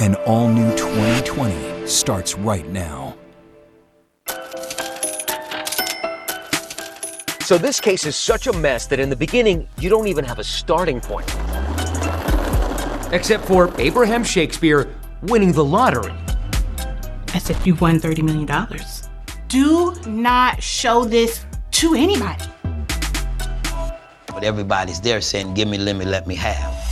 An all-new 2020 starts right now. So this case is such a mess that in the beginning, you don't even have a starting point. Except for Abraham Shakespeare winning the lottery. I said, you won $30 million. Do not show this to anybody. But everybody's there saying, give me, let me have.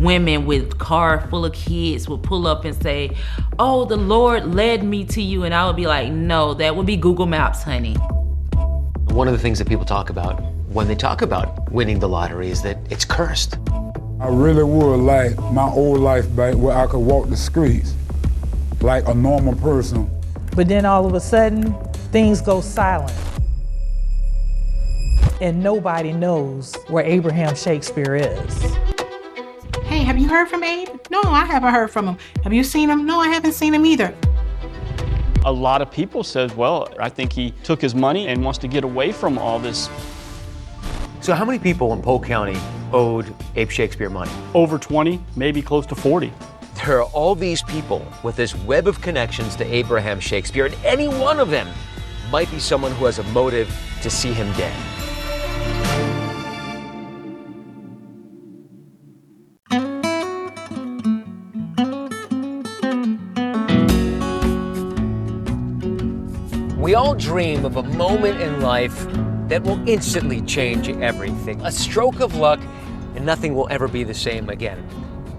Women with car full of kids would pull up and say, oh, the Lord led me to you. And I would be like, no, that would be Google Maps, honey. One of the things that people talk about when they talk about winning the lottery is that it's cursed. I really would like my old life back where I could walk the streets like a normal person. But then all of a sudden, things go silent. And nobody knows where Abraham Shakespeare is. Hey, have you heard from Abe? No, I haven't heard from him. Have you seen him? No, I haven't seen him either. A lot of people says, well, I think he took his money and wants to get away from all this. So how many people in Polk County owed Abe Shakespeare money? Over 20, maybe close to 40. There are all these people with this web of connections to Abraham Shakespeare, and any one of them might be someone who has a motive to see him dead. We all dream of a moment in life that will instantly change everything. A stroke of luck, and nothing will ever be the same again.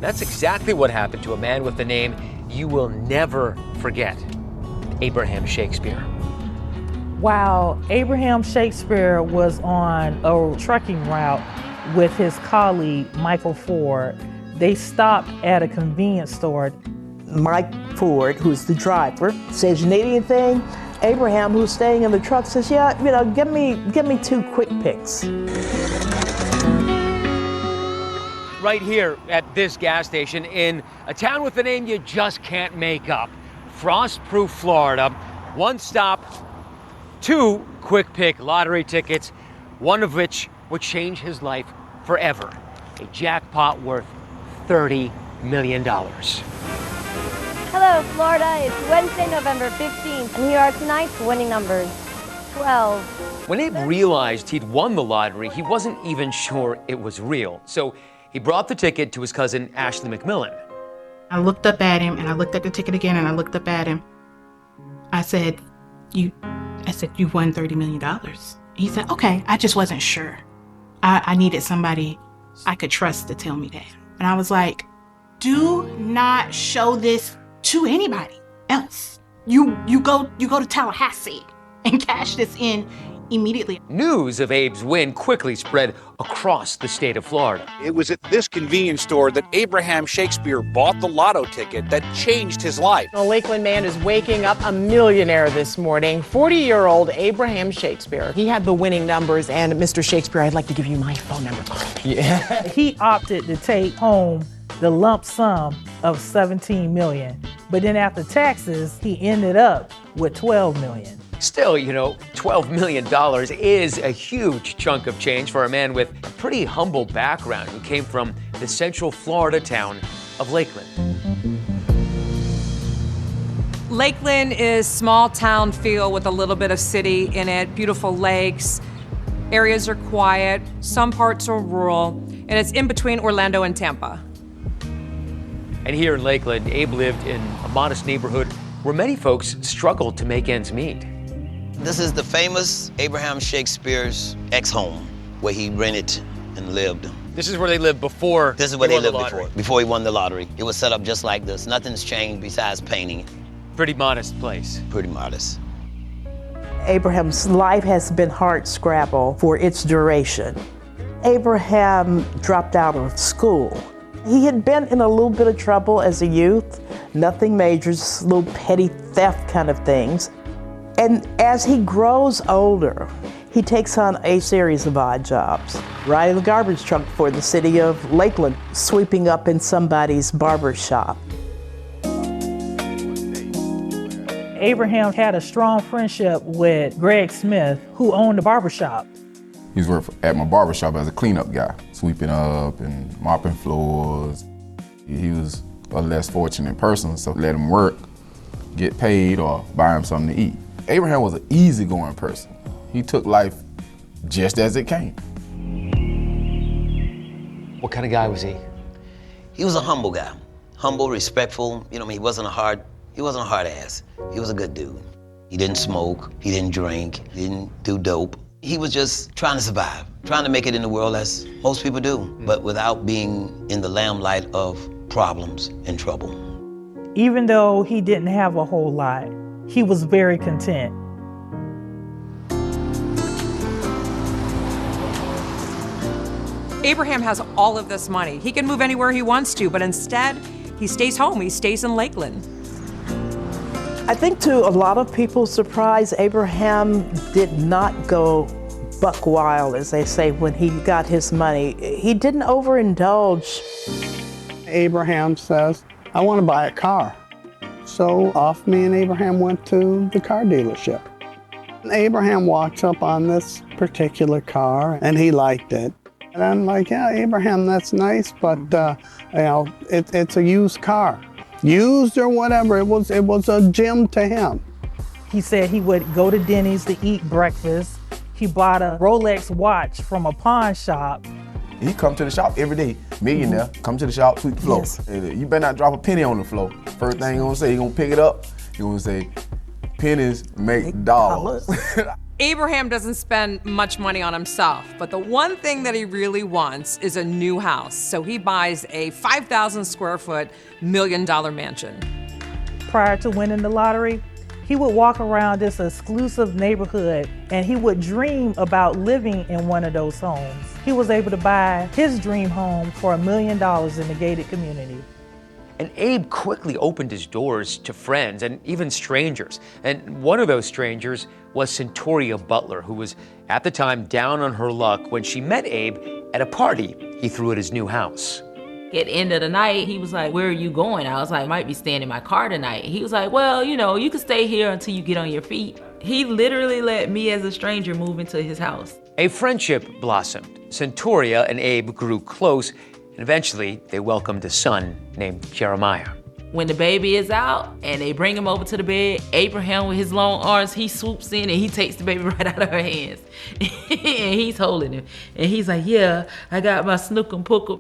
That's exactly what happened to a man with the name you will never forget, Abraham Shakespeare. While Abraham Shakespeare was on a trucking route with his colleague, Michael Ford, they stopped at a convenience store. Mike Ford, who's the driver, says, you need anything? Abraham, who's staying in the truck, says, yeah, give me 2 quick picks. Right here at this gas station in a town with a name you just can't make up, Frostproof, Florida. 1 stop, 2 quick pick lottery tickets, one of which would change his life forever. A jackpot worth $30 million. Hello, Florida. It's Wednesday, November 15th, and here are tonight's winning numbers. 12. When Abe realized he'd won the lottery, he wasn't even sure it was real. So he brought the ticket to his cousin, Ashley McMillan. I looked up at him, and I looked at the ticket again, and I looked up at him. I said, you won $30 million. He said, okay, I just wasn't sure. I needed somebody I could trust to tell me that. And I was like, do not show this to anybody else. You go to Tallahassee and cash this in immediately. News of Abe's win quickly spread across the state of Florida. It was at this convenience store that Abraham Shakespeare bought the lotto ticket that changed his life. A Lakeland man is waking up a millionaire this morning. 40-year-old Abraham Shakespeare. He had the winning numbers, and Mr. Shakespeare, I'd like to give you my phone number. Yeah. He opted to take home the lump sum of $17 million. But then after taxes, he ended up with $12 million. Still, $12 million is a huge chunk of change for a man with a pretty humble background who came from the central Florida town of Lakeland. Lakeland is small town feel with a little bit of city in it, beautiful lakes. Areas are quiet, some parts are rural, and it's in between Orlando and Tampa. And here in Lakeland, Abe lived in a modest neighborhood where many folks struggled to make ends meet. This is the famous Abraham Shakespeare's ex-home, where he rented and lived. This is where they lived before. This is where they lived before he won the lottery. It was set up just like this. Nothing's changed besides painting it. Pretty modest place. Pretty modest. Abraham's life has been hard scrabble for its duration. Abraham dropped out of school. He had been in a little bit of trouble as a youth, nothing major, just little petty theft kind of things. And as he grows older, he takes on a series of odd jobs. Riding the garbage truck for the city of Lakeland, sweeping up in somebody's barber shop. Abraham had a strong friendship with Greg Smith, who owned the barber shop. He was working at my barber shop as a cleanup guy, sweeping up and mopping floors. He was a less fortunate person, so let him work, get paid, or buy him something to eat. Abraham was an easygoing person. He took life just as it came. What kind of guy was he? He was a humble guy. Humble, respectful. You know, he wasn't a hard ass. He was a good dude. He didn't smoke, he didn't drink, he didn't do dope. He was just trying to survive, trying to make it in the world as most people do, but without being in the limelight of problems and trouble. Even though he didn't have a whole lot, he was very content. Abraham has all of this money. He can move anywhere he wants to, but instead, he stays home. He stays in Lakeland. I think to a lot of people's surprise, Abraham did not go buck wild, as they say, when he got his money. He didn't overindulge. Abraham says, I want to buy a car. So off me and Abraham went to the car dealership. Abraham walks up on this particular car and he liked it. And I'm like, yeah, Abraham, that's nice, but you know, it's a used car. Used or whatever, it was a gem to him. He said he would go to Denny's to eat breakfast. He bought a Rolex watch from a pawn shop. He come to the shop every day, millionaire, come to the shop, sweep the floor. Yes. You better not drop a penny on the floor. First thing he gonna say, he gonna pick it up, he gonna say, pennies make dollars. Abraham doesn't spend much money on himself, but the one thing that he really wants is a new house. So he buys a 5,000 square foot, $1 million mansion. Prior to winning the lottery, he would walk around this exclusive neighborhood and he would dream about living in one of those homes. He was able to buy his dream home for $1 million in the gated community. And Abe quickly opened his doors to friends and even strangers. And one of those strangers was Centuria Butler, who was at the time down on her luck when she met Abe at a party he threw at his new house. At the end of the night, he was like, where are you going? I was like, I might be staying in my car tonight. He was like, well, you know, you can stay here until you get on your feet. He literally let me as a stranger move into his house. A friendship blossomed. Centuria and Abe grew close, and eventually they welcomed a son named Jeremiah. When the baby is out and they bring him over to the bed, Abraham with his long arms, he swoops in and he takes the baby right out of her hands. And he's holding him. And he's like, yeah, I got my snook and pookum.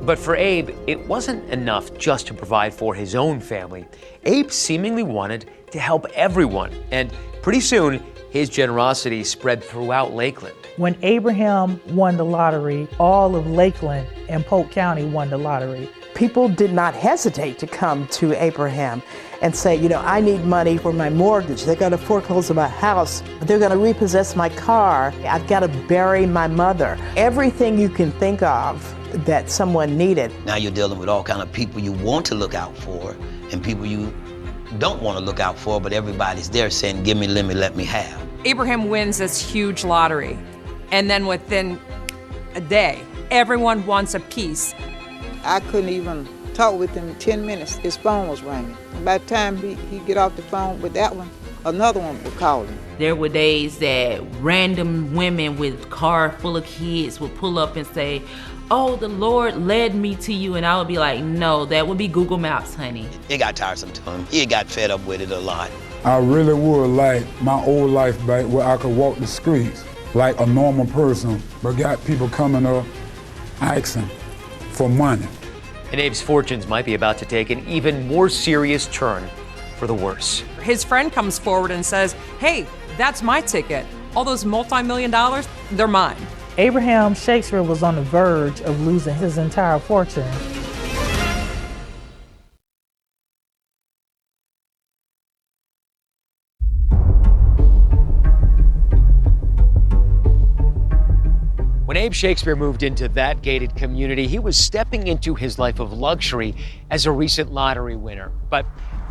But for Abe, it wasn't enough just to provide for his own family. Abe seemingly wanted to help everyone. And pretty soon, his generosity spread throughout Lakeland. When Abraham won the lottery, all of Lakeland and Polk County won the lottery. People did not hesitate to come to Abraham and say, you know, I need money for my mortgage. They're going to foreclose on my house. They're going to repossess my car. I've got to bury my mother. Everything you can think of that someone needed. Now you're dealing with all kind of people you want to look out for and people you don't want to look out for, but everybody's there saying, give me, let me have. Abraham wins this huge lottery, and then within a day, everyone wants a piece. I couldn't even talk with him in 10 minutes. His phone was ringing. And by the time he get off the phone with that one, another one would call him. There were days that random women with a car full of kids would pull up and say, oh, the Lord led me to you. And I would be like, no, that would be Google Maps, honey. It got tiresome to him. He got fed up with it a lot. I really would like my old life back where I could walk the streets like a normal person, but got people coming up asking for money. And Abe's fortunes might be about to take an even more serious turn for the worse. His friend comes forward and says, hey, that's my ticket. All those multi-million dollars, they're mine. Abraham Shakespeare was on the verge of losing his entire fortune. When Abe Shakespeare moved into that gated community, he was stepping into his life of luxury as a recent lottery winner. But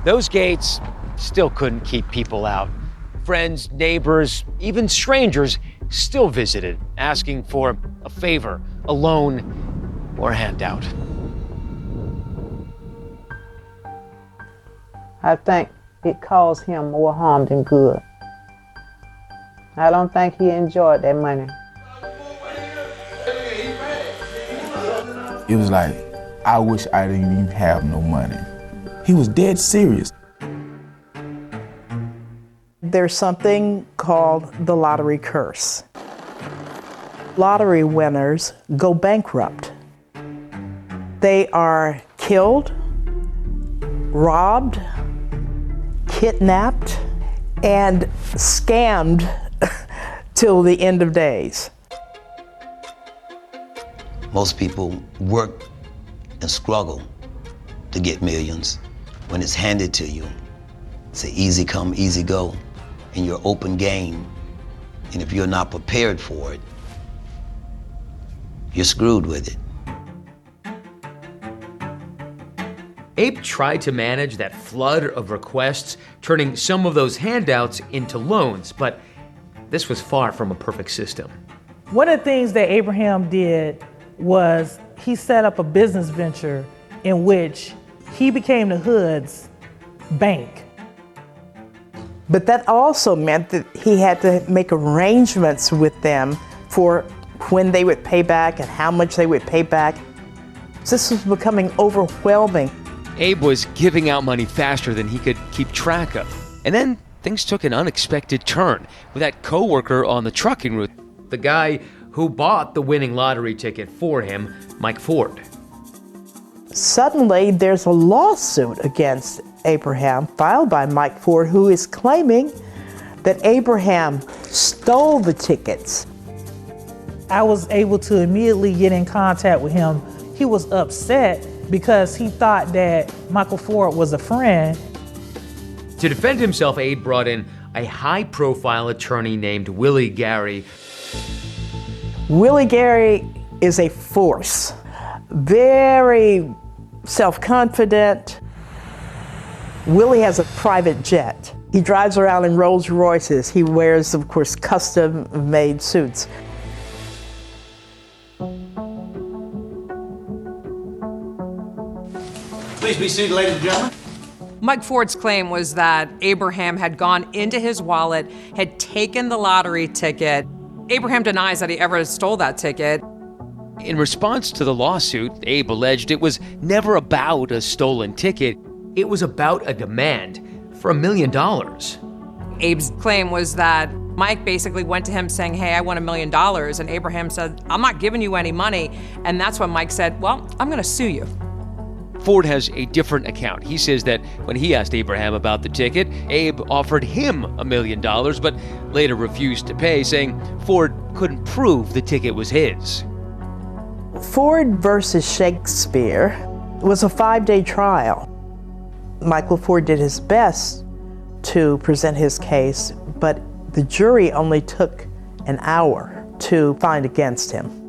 those gates still couldn't keep people out. Friends, neighbors, even strangers still visited, asking for a favor, a loan, or a handout. I think it caused him more harm than good. I don't think he enjoyed that money. It was like I wish I didn't even have no money. He was dead serious. There's something called the lottery curse. Lottery winners go bankrupt. They are killed, robbed, kidnapped, and scammed till the end of days. Most people work and struggle to get millions. When it's handed to you, it's an easy come, easy go, and you're open game. And if you're not prepared for it, you're screwed with it. Abe tried to manage that flood of requests, turning some of those handouts into loans, but this was far from a perfect system. One of the things that Abraham did was he set up a business venture in which he became the hood's bank. But that also meant that he had to make arrangements with them for when they would pay back and how much they would pay back. This was becoming overwhelming. Abe was giving out money faster than he could keep track of. And then things took an unexpected turn with that coworker on the trucking route, the guy who bought the winning lottery ticket for him, Mike Ford. Suddenly, there's a lawsuit against Abraham filed by Mike Ford, who is claiming that Abraham stole the tickets. I was able to immediately get in contact with him. He was upset because he thought that Michael Ford was a friend. To defend himself, Abe brought in a high-profile attorney named Willie Gary. Willie Gary is a force, very self-confident. Willie has a private jet. He drives around in Rolls Royces. He wears, of course, custom-made suits. Please be seated, ladies and gentlemen. Mike Ford's claim was that Abraham had gone into his wallet, had taken the lottery ticket. Abraham denies that he ever stole that ticket. In response to the lawsuit, Abe alleged it was never about a stolen ticket. It was about a demand for $1 million. Abe's claim was that Mike basically went to him saying, hey, I want $1 million. And Abraham said, I'm not giving you any money. And that's when Mike said, well, I'm going to sue you. Ford has a different account. He says that when he asked Abraham about the ticket, Abe offered him $1 million, but later refused to pay, saying Ford couldn't prove the ticket was his. Ford versus Shakespeare was a 5-day trial. Michael Ford did his best to present his case, but the jury only took an hour to find against him.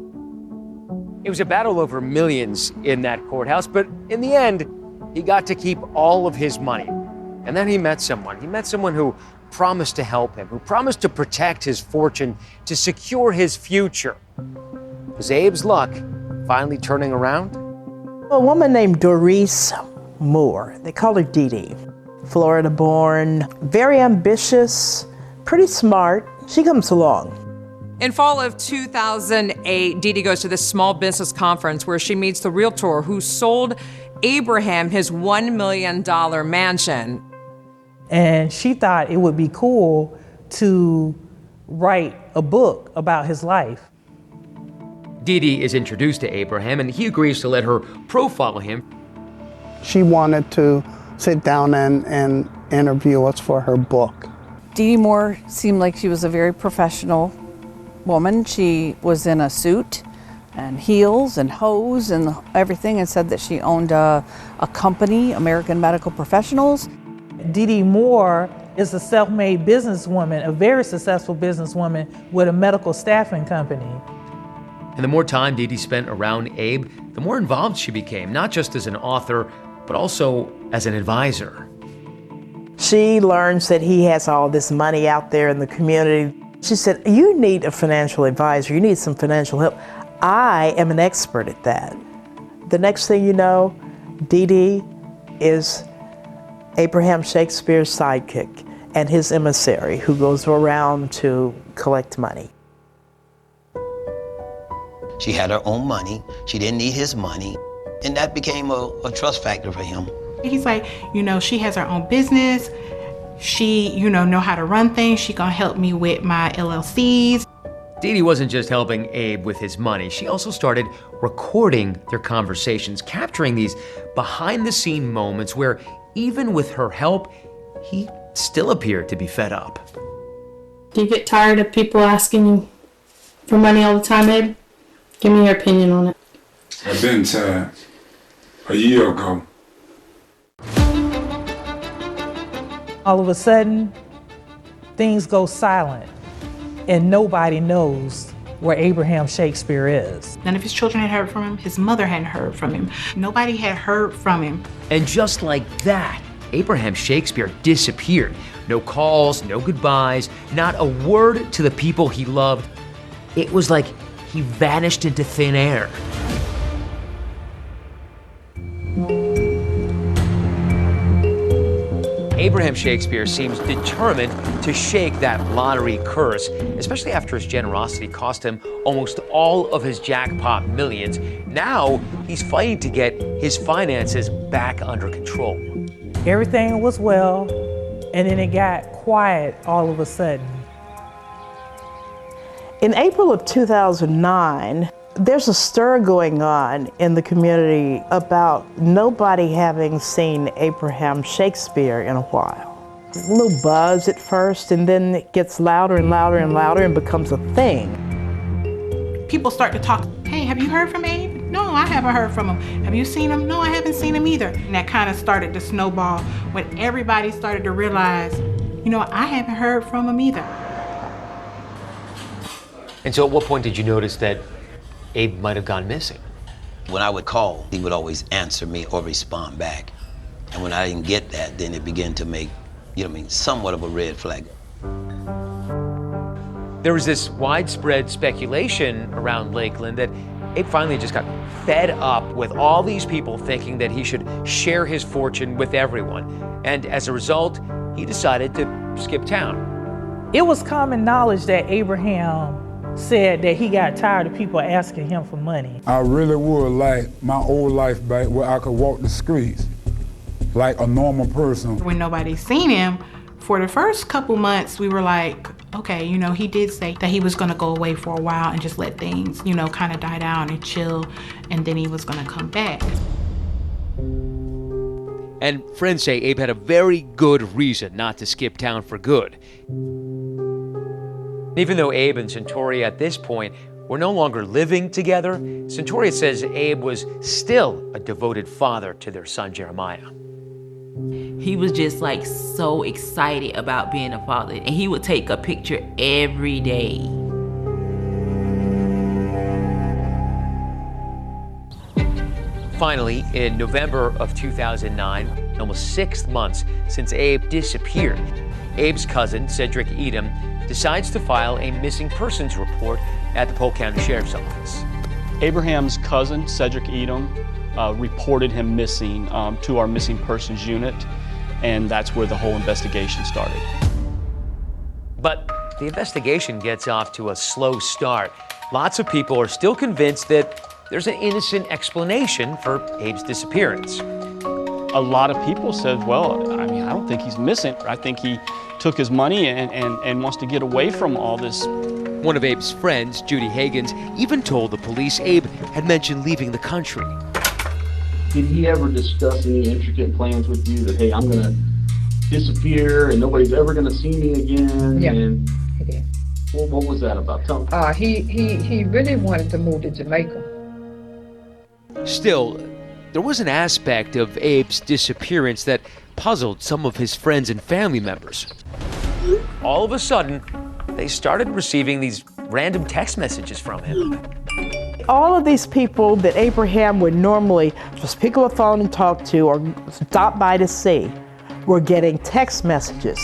It was a battle over millions in that courthouse, but in the end, he got to keep all of his money. And then he met someone. He met someone who promised to help him, who promised to protect his fortune, to secure his future. Was Abe's luck finally turning around? A woman named Dorice Moore, they call her Dee Dee, Florida born, very ambitious, pretty smart. She comes along. In fall of 2008, Dee Dee goes to this small business conference where she meets the realtor who sold Abraham his $1 million mansion. And she thought it would be cool to write a book about his life. Dee Dee is introduced to Abraham, and he agrees to let her profile him. She wanted to sit down and interview us for her book. Dee Dee Moore seemed like she was a very professional woman. She was in a suit and heels and hose and everything, and said that she owned a company, American Medical Professionals. Dee Dee Moore is a self-made businesswoman, a very successful businesswoman with a medical staffing company. And the more time Dee Dee spent around Abe, the more involved she became, not just as an author, but also as an advisor. She learns that he has all this money out there in the community. She said, you need a financial advisor, you need some financial help. I am an expert at that. The next thing you know, Dee Dee is Abraham Shakespeare's sidekick and his emissary who goes around to collect money. She had her own money. She didn't need his money. And that became a trust factor for him. He's like, you know, she has her own business. She, you know how to run things. She gonna help me with my LLCs. Dee Dee wasn't just helping Abe with his money. She also started recording their conversations, capturing these behind-the-scene moments where, even with her help, he still appeared to be fed up. Do you get tired of people asking you for money all the time, Abe? Give me your opinion on it. I've been tired. A year ago. All of a sudden, things go silent, and nobody knows where Abraham Shakespeare is. None of his children had heard from him. His mother hadn't heard from him. Nobody had heard from him. And just like that, Abraham Shakespeare disappeared. No calls, no goodbyes, not a word to the people he loved. It was like he vanished into thin air. Abraham Shakespeare seems determined to shake that lottery curse, especially after his generosity cost him almost all of his jackpot millions. Now he's fighting to get his finances back under control. Everything was well, and then it got quiet all of a sudden. In April of 2009, there's a stir going on in the community about nobody having seen Abraham Shakespeare in a while. A little buzz at first, and then it gets louder and louder and louder and becomes a thing. People start to talk, hey, have you heard from Abe? No, I haven't heard from him. Have you seen him? No, I haven't seen him either. And that kind of started to snowball when everybody started to realize, you know, I haven't heard from him either. And so at what point did you notice that Abe might have gone missing? When I would call, he would always answer me or respond back. And when I didn't get that, then it began to make, somewhat of a red flag. There was this widespread speculation around Lakeland that Abe finally just got fed up with all these people thinking that he should share his fortune with everyone. And as a result, he decided to skip town. It was common knowledge that Abraham said that he got tired of people asking him for money. I really would like my old life back where I could walk the streets like a normal person. When nobody's seen him, for the first couple months, we were like, okay, you know, he did say that he was gonna go away for a while and just let things, you know, kind of die down and chill, and then he was gonna come back. And friends say Abe had a very good reason not to skip town for good. Even though Abe and Centauria at this point were no longer living together, Centauria says Abe was still a devoted father to their son Jeremiah. He was just like so excited about being a father, and he would take a picture every day. Finally, in November of 2009, almost 6 months since Abe disappeared, Abe's cousin, Cedric Edom, decides to file a missing persons report at the Polk County Sheriff's Office. Abraham's cousin, Cedric Edom, reported him missing to our missing persons unit, and that's where the whole investigation started. But the investigation gets off to a slow start. Lots of people are still convinced that there's an innocent explanation for Abe's disappearance. A lot of people said, well, I don't think he's missing. I think he took his money and wants to get away from all this. One of Abe's friends, Judy Hagens, even told the police Abe had mentioned leaving the country. Did he ever discuss any intricate plans with you that, hey, I'm going to disappear and nobody's ever going to see me again? Yeah, and he did. What was that about? Tell me. He really wanted to move to Jamaica. Still, there was an aspect of Abe's disappearance that puzzled some of his friends and family members. All of a sudden, they started receiving these random text messages from him. All of these people that Abraham would normally just pick up a phone and talk to or stop by to see were getting text messages.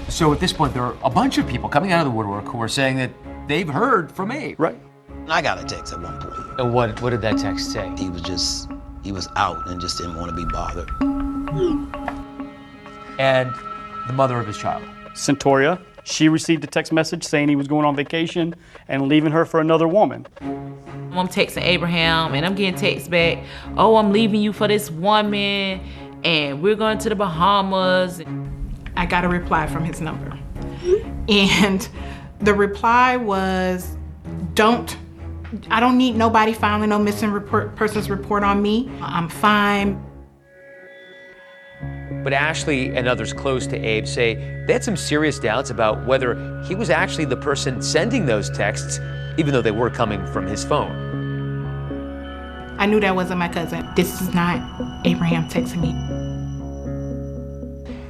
So at this point, there are a bunch of people coming out of the woodwork who are saying that they've heard from Abe. Right. I got a text at one point. And what did that text say? He was out and just didn't want to be bothered. And the mother of his child? Centauria, she received a text message saying he was going on vacation and leaving her for another woman. I'm texting Abraham and I'm getting texts back, oh, I'm leaving you for this woman and we're going to the Bahamas. I got a reply from his number. And the reply was, I don't need nobody filing no missing persons report on me. I'm fine. But Ashley and others close to Abe say they had some serious doubts about whether he was actually the person sending those texts, even though they were coming from his phone. I knew that wasn't my cousin. This is not Abraham texting me.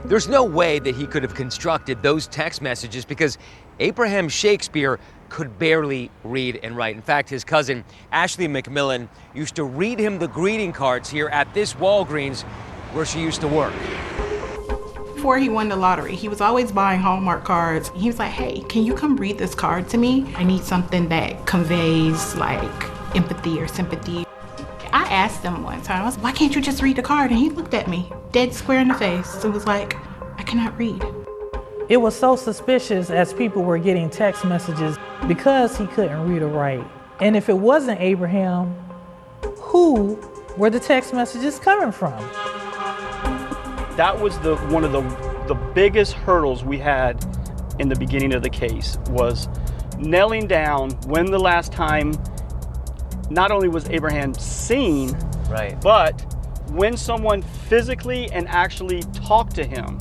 There's no way that he could have constructed those text messages because Abraham Shakespeare could barely read and write. In fact, his cousin, Ashley McMillan, used to read him the greeting cards here at this Walgreens where she used to work. Before he won the lottery, he was always buying Hallmark cards. He was like, hey, can you come read this card to me? I need something that conveys like empathy or sympathy. I asked him one time, I was, why can't you just read the card? And he looked at me, dead square in the face, and was like, I cannot read. It was so suspicious as people were getting text messages because he couldn't read or write. And if it wasn't Abraham, who were the text messages coming from? That was one of the biggest hurdles we had in the beginning of the case, was nailing down when the last time not only was Abraham seen, right, but when someone physically and actually talked to him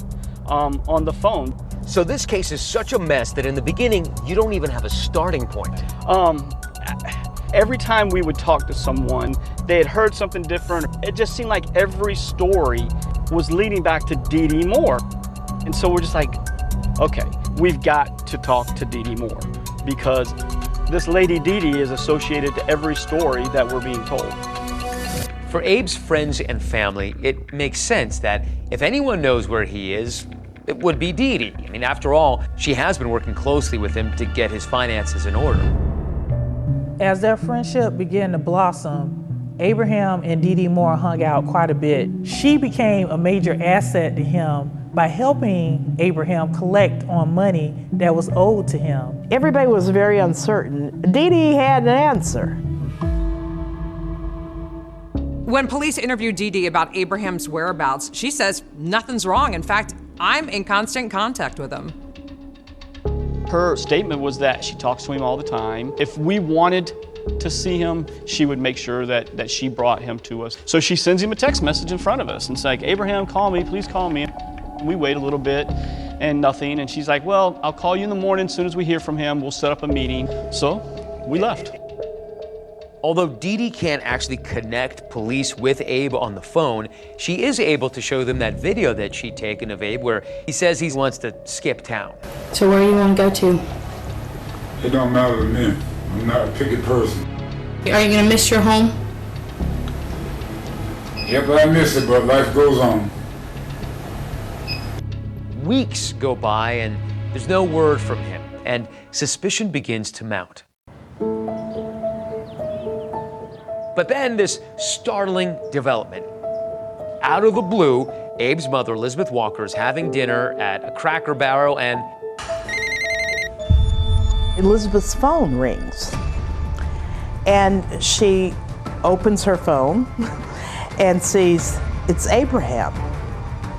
on the phone. So this case is such a mess that in the beginning, you don't even have a starting point. Every time we would talk to someone, they had heard something different. It just seemed like every story was leading back to Dee Dee Moore. And so we're just like, okay, we've got to talk to Dee Dee Moore because this lady Dee Dee is associated to every story that we're being told. For Abe's friends and family, it makes sense that if anyone knows where he is, it would be Dee Dee. I mean, after all, she has been working closely with him to get his finances in order. As their friendship began to blossom, Abraham and Dee Dee Moore hung out quite a bit. She became a major asset to him by helping Abraham collect on money that was owed to him. Everybody was very uncertain. Dee Dee had an answer. When police interviewed Dee Dee about Abraham's whereabouts, she says nothing's wrong. In fact, I'm in constant contact with him. Her statement was that she talks to him all the time. If we wanted to see him, she would make sure that she brought him to us. So she sends him a text message in front of us and it's like, Abraham, call me, please call me. We wait a little bit and nothing. And she's like, well, I'll call you in the morning as soon as we hear from him. We'll set up a meeting. So we left. Although Dee Dee can't actually connect police with Abe on the phone, she is able to show them that video that she'd taken of Abe where he says he wants to skip town. So where do you want to go to? It don't matter to me. I'm not a picky person. Are you going to miss your home? Yep, I miss it, but life goes on. Weeks go by and there's no word from him, and suspicion begins to mount. But then this startling development. Out of the blue, Abe's mother, Elizabeth Walker, is having dinner at a Cracker Barrel and Elizabeth's phone rings. And she opens her phone and sees it's Abraham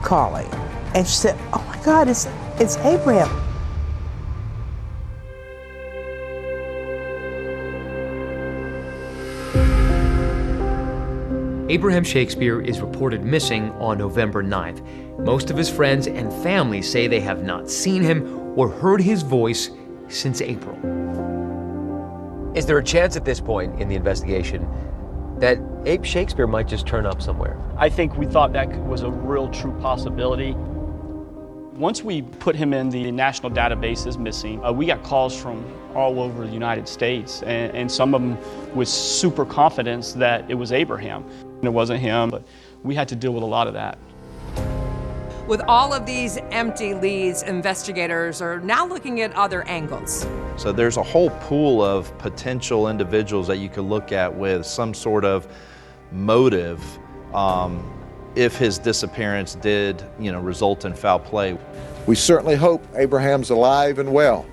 calling. And she said, oh my God, it's Abraham. Abraham Shakespeare is reported missing on November 9th. Most of his friends and family say they have not seen him or heard his voice since April. Is there a chance at this point in the investigation that Abe Shakespeare might just turn up somewhere? I think we thought that was a real true possibility. Once we put him in the national database as missing, we got calls from all over the United States, and some of them with super confidence that it was Abraham. And it wasn't him, but we had to deal with a lot of that. With all of these empty leads, investigators are now looking at other angles. So there's a whole pool of potential individuals that you could look at with some sort of motive if his disappearance did, result in foul play. We certainly hope Abraham's alive and well,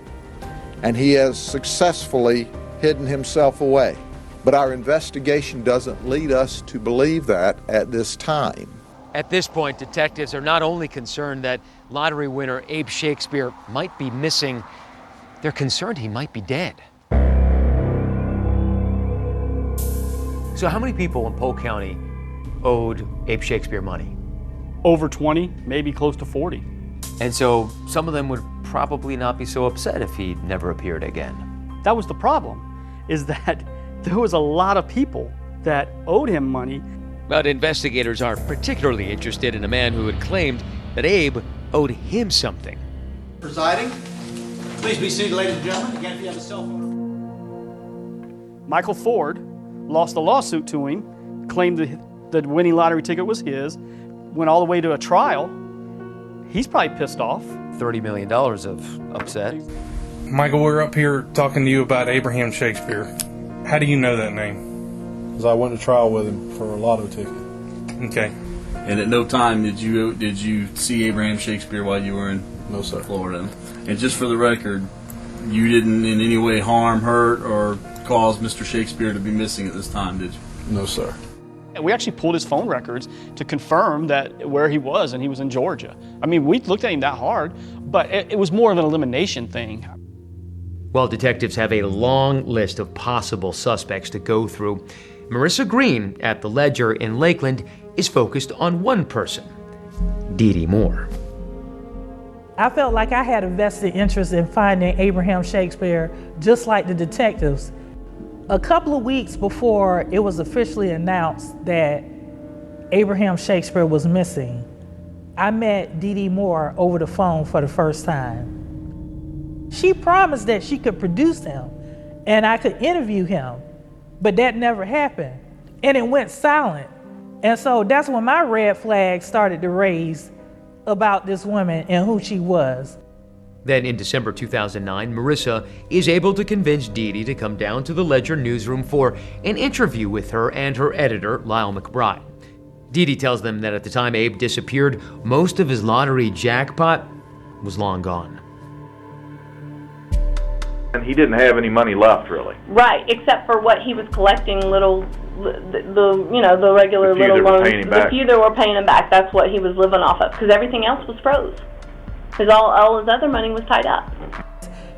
and he has successfully hidden himself away. but our investigation doesn't lead us to believe that at this time. At this point, detectives are not only concerned that lottery winner Abe Shakespeare might be missing, they're concerned he might be dead. So how many people in Polk County owed Abe Shakespeare money? Over 20, maybe close to 40. And so some of them would probably not be so upset if he never appeared again. That was the problem, is that there was a lot of people that owed him money. But investigators aren't particularly interested in a man who had claimed that Abe owed him something. Presiding, please be seated, ladies and gentlemen. Again, if you have a cell phone. Michael Ford lost a lawsuit to him, claimed the winning lottery ticket was his, went all the way to a trial. He's probably pissed off. $30 million of upset. Michael, we're up here talking to you about Abraham Shakespeare. How do you know that name? Because I went to trial with him for a lotto ticket. Okay. And at no time did you see Abraham Shakespeare while you were in Florida? And just for the record, you didn't in any way harm, hurt, or cause Mr. Shakespeare to be missing at this time, did you? No, sir. We actually pulled his phone records to confirm that where he was, and he was in Georgia. I mean, we looked at him that hard, but it was more of an elimination thing. Well, detectives have a long list of possible suspects to go through. Marissa Green at the Ledger in Lakeland is focused on one person, Dee Dee Moore. I felt like I had a vested interest in finding Abraham Shakespeare, just like the detectives. A couple of weeks before it was officially announced that Abraham Shakespeare was missing, I met Dee Dee Moore over the phone for the first time. She promised that she could produce him and I could interview him, but that never happened, and it went silent. And so that's when my red flag started to raise about this woman and who she was. Then in December 2009, Marissa is able to convince Dee Dee to come down to the Ledger newsroom for an interview with her and her editor, Lyle McBride. Dee Dee tells them that at the time Abe disappeared, most of his lottery jackpot was long gone. And he didn't have any money left, really. Right, except for what he was collecting, the regular little loans. The few that were paying him back, that's what he was living off of, because everything else was froze. Because all his other money was tied up.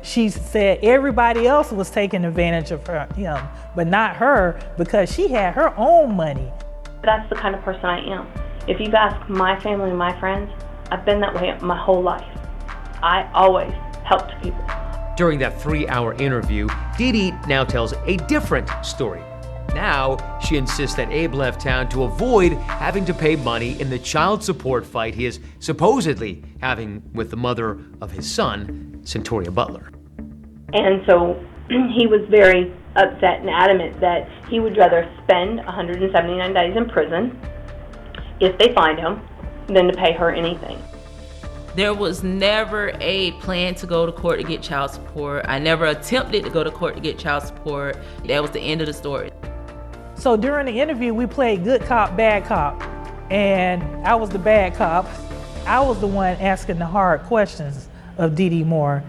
She said everybody else was taking advantage of him, but not her, because she had her own money. That's the kind of person I am. If you've asked my family and my friends, I've been that way my whole life. I always helped people. During that 3-hour interview, Dee Dee now tells a different story. Now, she insists that Abe left town to avoid having to pay money in the child support fight he is supposedly having with the mother of his son, Centoria Butler. And so he was very upset and adamant that he would rather spend 179 days in prison, if they find him, than to pay her anything. There was never a plan to go to court to get child support. I never attempted to go to court to get child support. That was the end of the story. So during the interview, we played good cop, bad cop, and I was the bad cop. I was the one asking the hard questions of Dee Dee Moore.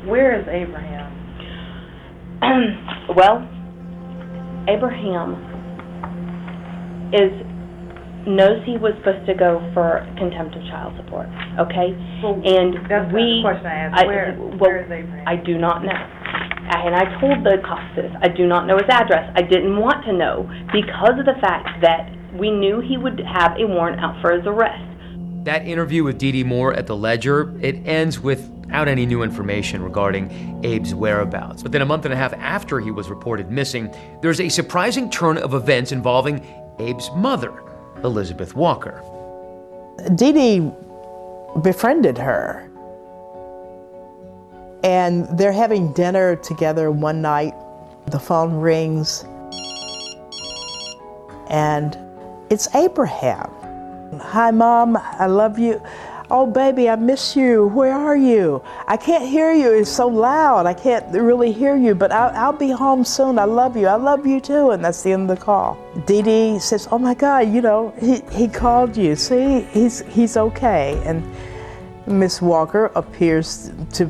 Where is Abraham? Well, Abraham knows he was supposed to go for contempt of child support, okay? And that's the question I asked. Where is Abraham? I do not know. And I told the cops this. I do not know his address. I didn't want to know because of the fact that we knew he would have a warrant out for his arrest. That interview with Dee Dee Moore at the Ledger, it ends without any new information regarding Abe's whereabouts. But then a month and a half after he was reported missing, there's a surprising turn of events involving Abe's mother, Elizabeth Walker. Dee Dee befriended her. And they're having dinner together one night. The phone rings. And it's Abraham. Hi, Mom, I love you. Oh, baby, I miss you. Where are you? I can't hear you. It's so loud. I can't really hear you, but I'll be home soon. I love you. I love you too. And that's the end of the call. Dee Dee says, oh my God, he called you. See, he's okay. And Miss Walker appears to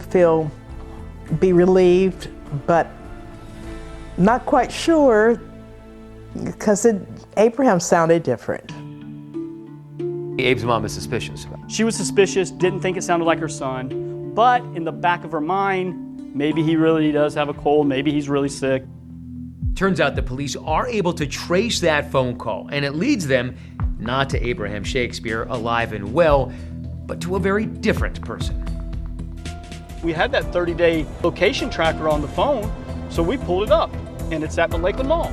be relieved, but Not quite sure, because Abraham sounded different. Abe's mom is suspicious. She was suspicious, didn't think it sounded like her son, but in the back of her mind, maybe he really does have a cold, maybe he's really sick. Turns out the police are able to trace that phone call, and it leads them not to Abraham Shakespeare, alive and well, but to a very different person. We had that 30-day location tracker on the phone, so we pulled it up, and it's at the Lakeland Mall.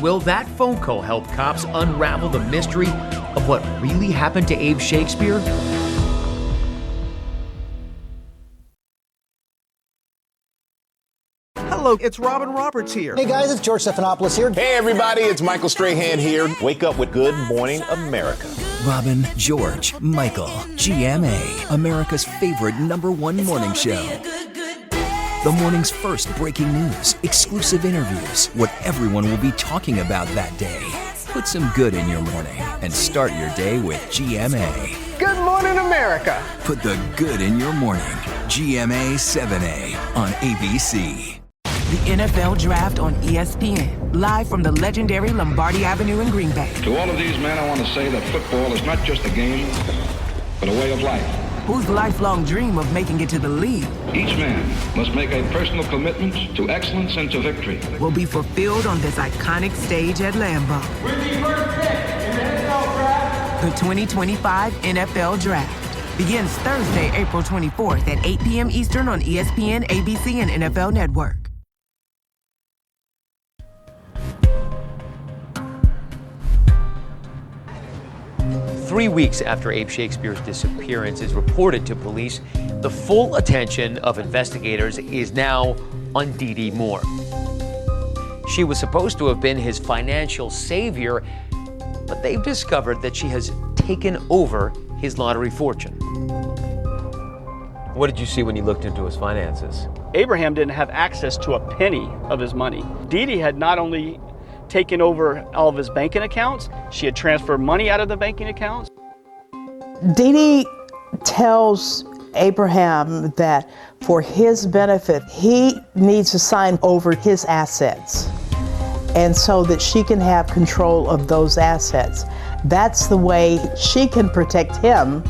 Will that phone call help cops unravel the mystery of what really happened to Abe Shakespeare? Hello, it's Robin Roberts here. Hey guys, it's George Stephanopoulos here. Hey everybody, it's Michael Strahan here. Wake up with Good Morning America. Robin, George, Michael, GMA, America's favorite #1 morning show. The morning's first breaking news, exclusive interviews, what everyone will be talking about that day. Put some good in your morning and start your day with GMA. Good Morning America. Put the good in your morning. GMA 7A on ABC. The NFL Draft on ESPN, live from the legendary Lombardi Avenue in Green Bay. To all of these men, I want to say that football is not just a game, but a way of life. Whose lifelong dream of making it to the league Each man must make a personal commitment to excellence and to victory. will be fulfilled on this iconic stage at Lambeau. We're the first pick in the NFL Draft. The 2025 NFL Draft begins Thursday, April 24th at 8 p.m. Eastern on ESPN, ABC, and NFL Network. 3 weeks after Abe Shakespeare's disappearance is reported to police, the full attention of investigators is now on Dee Dee Moore. She was supposed to have been his financial savior, but they've discovered that she has taken over his lottery fortune. What did you see when you looked into his finances? Abraham didn't have access to a penny of his money. Dee Dee had not only taken over all of his banking accounts, she had transferred money out of the banking accounts. Dee Dee tells Abraham that for his benefit, he needs to sign over his assets, and so that she can have control of those assets. That's the way she can protect him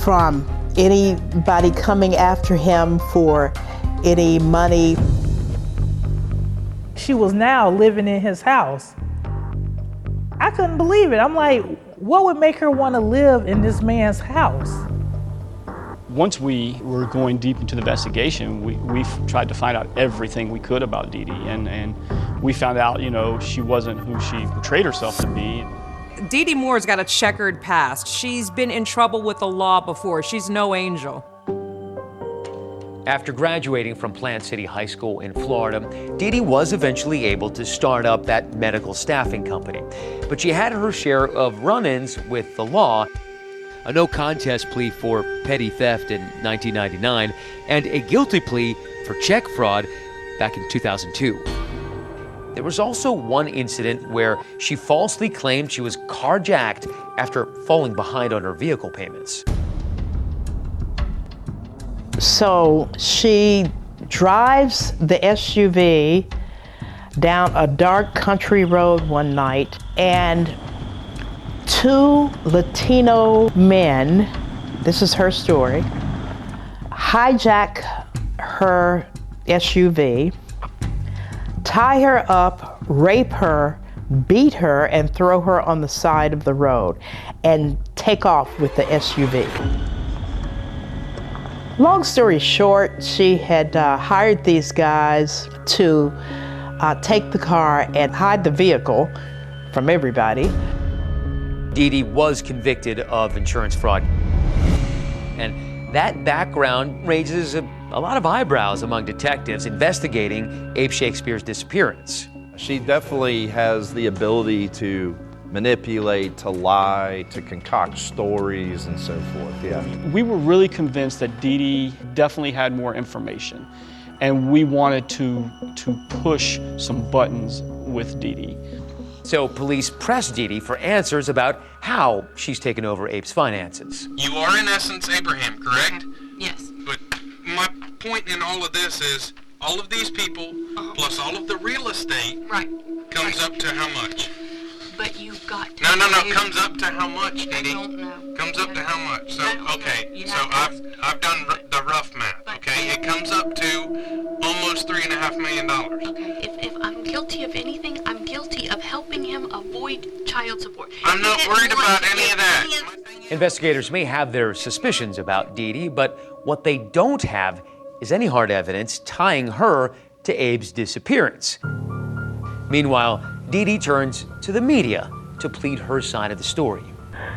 from anybody coming after him for any money. She was now living in his house. I couldn't believe it. I'm like, what would make her want to live in this man's house? Once we were going deep into the investigation, we tried to find out everything we could about Dee Dee, and we found out, she wasn't who she portrayed herself to be. Dee Dee Moore's got a checkered past. She's been in trouble with the law before. She's no angel. After graduating from Plant City High School in Florida, Dee Dee was eventually able to start up that medical staffing company. But she had her share of run-ins with the law, a no-contest plea for petty theft in 1999, and a guilty plea for check fraud back in 2002. There was also one incident where she falsely claimed she was carjacked after falling behind on her vehicle payments. So she drives the SUV down a dark country road one night, and two Latino men, this is her story, hijack her SUV, tie her up, rape her, beat her, and throw her on the side of the road, and take off with the SUV. Long story short, she had hired these guys to take the car and hide the vehicle from everybody. Dee Dee was convicted of insurance fraud. And that background raises a lot of eyebrows among detectives investigating Abe Shakespeare's disappearance. She definitely has the ability to manipulate, to lie, to concoct stories and so forth, yeah. We were really convinced that Dee Dee definitely had more information, and we wanted to push some buttons with Dee Dee. So police pressed Dee Dee for answers about how she's taken over Abe's finances. You are in essence Abraham, correct? Yes. But my point in all of this is, all of these people, plus all of the real estate, comes up to how much? But you've got to... No, comes up to how much, Dee Dee? I don't know. Comes up to how much? So, okay, so I've done the rough math, okay? It comes up to almost $3.5 million. Okay, if I'm guilty of anything, I'm guilty of helping him avoid child support. I'm not worried about any of that. Investigators may have their suspicions about Dee Dee, but what they don't have is any hard evidence tying her to Abe's disappearance. Meanwhile, Dee Dee turns to the media to plead her side of the story.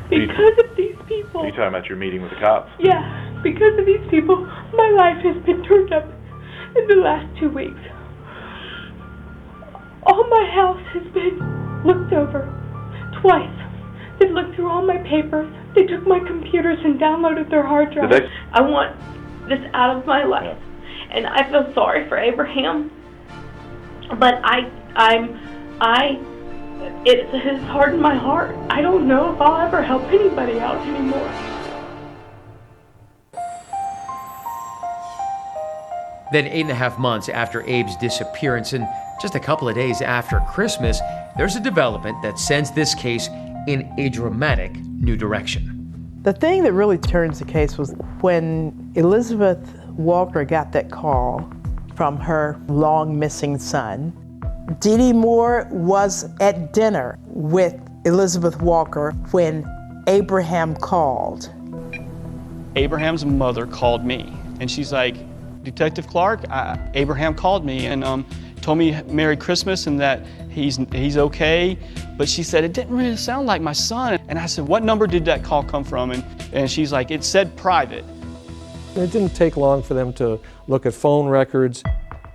Because of these people. Are you talking about your meeting with the cops? Yeah, because of these people, my life has been turned up in the last 2 weeks. All my house has been looked over twice. They've looked through all my papers. They took my computers and downloaded their hard drive. I want this out of my life. Yeah. And I feel sorry for Abraham. But it has hardened my heart. I don't know if I'll ever help anybody out anymore. Then 8.5 months after Abe's disappearance and just a couple of days after Christmas, there's a development that sends this case in a dramatic new direction. The thing that really turns the case was when Elizabeth Walker got that call from her long missing son. Dee Dee Moore was at dinner with Elizabeth Walker when Abraham called. Abraham's mother called me, and she's like, Detective Clark, Abraham called me and told me Merry Christmas and that he's okay, but she said it didn't really sound like my son. And I said, what number did that call come from? And she's like, it said private. It didn't take long for them to look at phone records.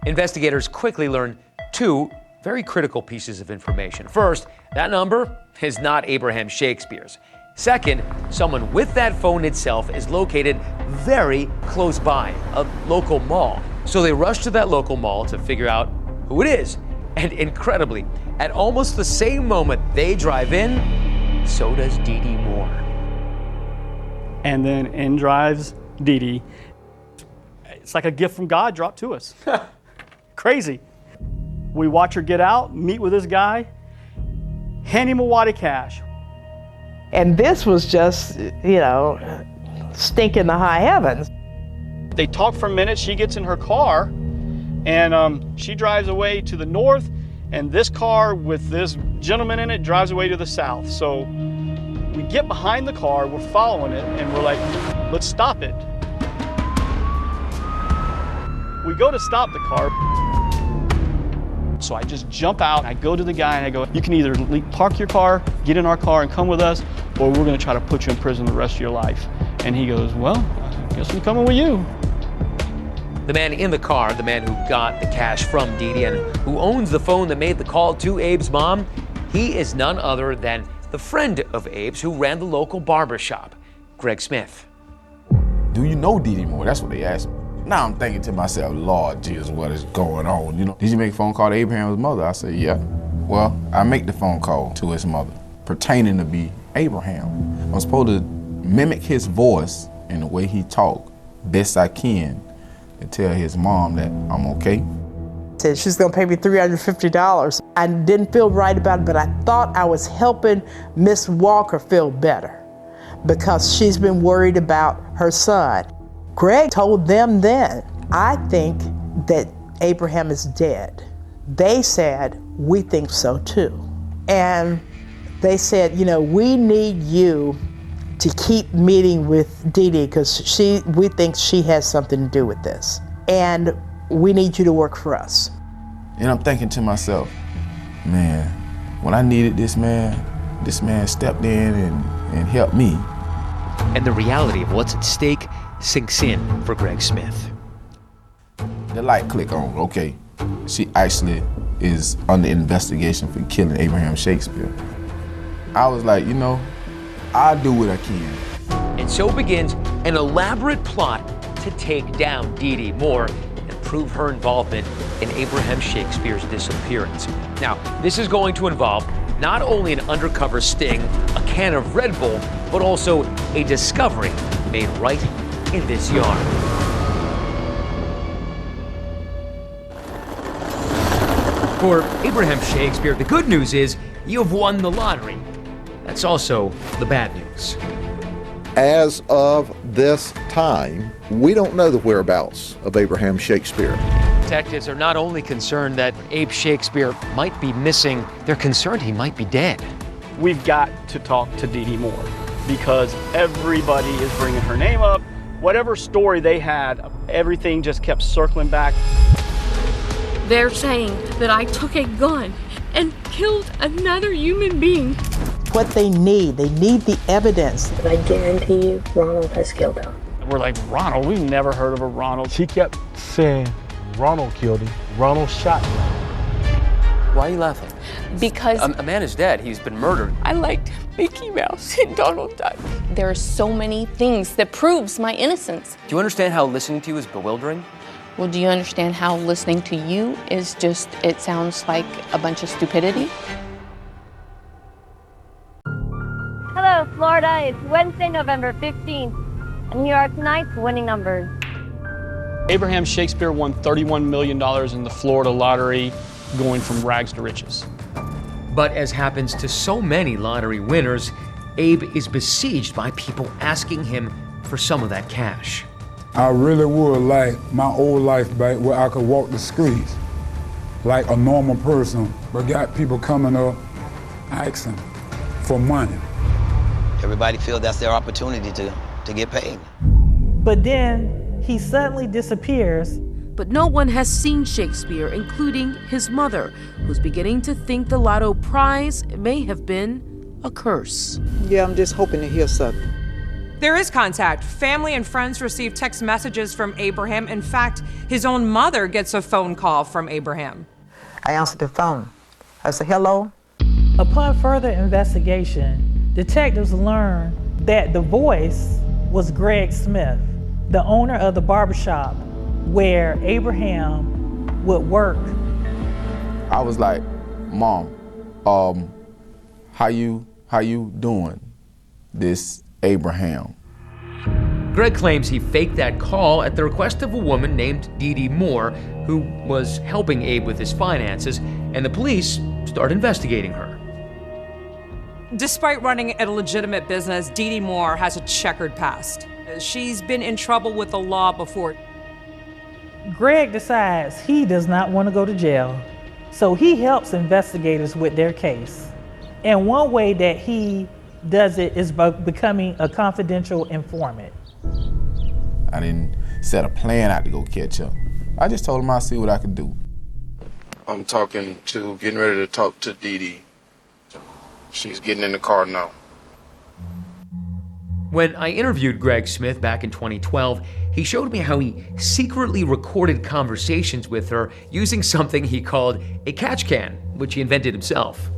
Investigators quickly learned two very critical pieces of information. First, that number is not Abraham Shakespeare's. Second, someone with that phone itself is located very close by, a local mall. So they rush to that local mall to figure out who it is. And incredibly, at almost the same moment they drive in, so does Dee Dee Moore. And then in drives Dee Dee. It's like a gift from God dropped to us. Crazy. We watch her get out, meet with this guy, hand him a wad of cash. And this was just, stinking the high heavens. They talk for a minute, she gets in her car, and she drives away to the north, and this car with this gentleman in it drives away to the south. So we get behind the car, we're following it, and we're like, let's stop it. We go to stop the car. So I just jump out, I go to the guy and I go, you can either park your car, get in our car and come with us, or we're gonna try to put you in prison the rest of your life. And he goes, well, I guess I'm coming with you. The man in the car, the man who got the cash from Dee Dee and who owns the phone that made the call to Abe's mom, he is none other than the friend of Abe's who ran the local barber shop, Greg Smith. Do you know Dee Dee Moore? That's what they asked me. Now I'm thinking to myself, Lord Jesus, what is going on? Did you make a phone call to Abraham's mother? I said, yeah. Well, I make the phone call to his mother, pertaining to be Abraham. I'm supposed to mimic his voice and the way he talked best I can and tell his mom that I'm okay. Said she's gonna pay me $350. I didn't feel right about it, but I thought I was helping Miss Walker feel better because she's been worried about her son. Greg told them then, I think that Abraham is dead. They said, we think so too. And they said, we need you to keep meeting with Dee Dee because we think she has something to do with this. And we need you to work for us. And I'm thinking to myself, man, when I needed this man stepped in and helped me. And the reality of what's at stake sinks in for Greg Smith. The light click on, okay, she actually is under investigation for killing Abraham Shakespeare. I was like, I'll do what I can. And so begins an elaborate plot to take down Dee Dee Moore and prove her involvement in Abraham Shakespeare's disappearance. Now, this is going to involve not only an undercover sting, a can of Red Bull, but also a discovery made right in this yard. For Abraham Shakespeare, the good news is you've won the lottery. That's also the bad news. As of this time, we don't know the whereabouts of Abraham Shakespeare. Detectives are not only concerned that Abe Shakespeare might be missing, they're concerned he might be dead. We've got to talk to Dee Dee Moore because everybody is bringing her name up. Whatever story they had, everything just kept circling back. They're saying that I took a gun and killed another human being. What they need the evidence. But I guarantee you, Ronald has killed him. We're like, Ronald? We've never heard of a Ronald. She kept saying, Ronald killed him. Ronald shot him. Why are you laughing? Because A man is dead. He's been murdered. I liked Mickey Mouse and Donald Duck. There are so many things that proves my innocence. Do you understand how listening to you is bewildering? Well, do you understand how listening to you is just, it sounds like a bunch of stupidity? Hello, Florida. It's Wednesday, November 15th. And here are tonight's winning numbers. Abraham Shakespeare won $31 million in the Florida lottery, going from rags to riches. But as happens to so many lottery winners, Abe is besieged by people asking him for some of that cash. I really would like my old life back where I could walk the streets like a normal person, but got people coming up asking for money. Everybody feels that's their opportunity to get paid. But then he suddenly disappears. But no one has seen Shakespeare, including his mother, who's beginning to think the lotto prize may have been a curse. Yeah, I'm just hoping to hear something. There is contact. Family and friends receive text messages from Abraham. In fact, his own mother gets a phone call from Abraham. I answered the phone. I said, hello? Upon further investigation, detectives learned that the voice was Greg Smith, the owner of the barbershop where Abraham would work. I was like, Mom, how you doing? This Abraham. Greg claims he faked that call at the request of a woman named Dee Dee Moore, who was helping Abe with his finances, and the police start investigating her. Despite running a legitimate business, Dee Dee Moore has a checkered past. She's been in trouble with the law before. Greg decides he does not want to go to jail, so he helps investigators with their case. And one way that he does it is by becoming a confidential informant. I didn't set a plan out to go catch up. I just told him I'd see what I could do. I'm getting ready to talk to Dee Dee. She's getting in the car now. When I interviewed Greg Smith back in 2012, he showed me how he secretly recorded conversations with her using something he called a catch can, which he invented himself.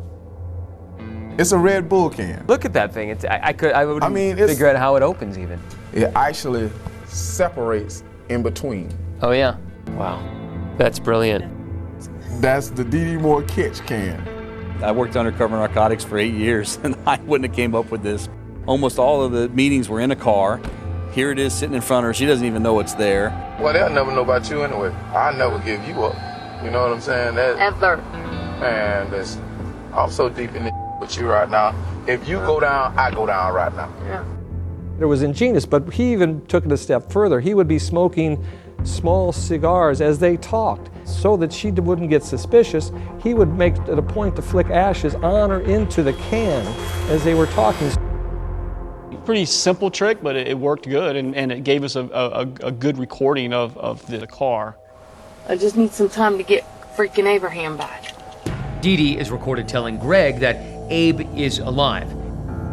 It's a Red Bull can. Look at that thing. I wouldn't figure out how it opens even. It actually separates in between. Oh yeah? Wow. That's brilliant. That's the Dee Dee Moore catch can. I worked undercover narcotics for 8 years, and I wouldn't have came up with this. Almost all of the meetings were in a car. Here it is sitting in front of her. She doesn't even know it's there. Well, they'll never know about you anyway. I'll never give you up. You know what I'm saying? Ever. Man, listen, I'm so deep in it with you right now. If you go down, I go down right now. Yeah. It was ingenious, but he even took it a step further. He would be smoking small cigars as they talked so that she wouldn't get suspicious. He would make it a point to flick ashes on or into the can as they were talking. Pretty simple trick, but it worked good, and it gave us a good recording of the car. I just need some time to get freaking Abraham back. Dee Dee is recorded telling Greg that Abe is alive.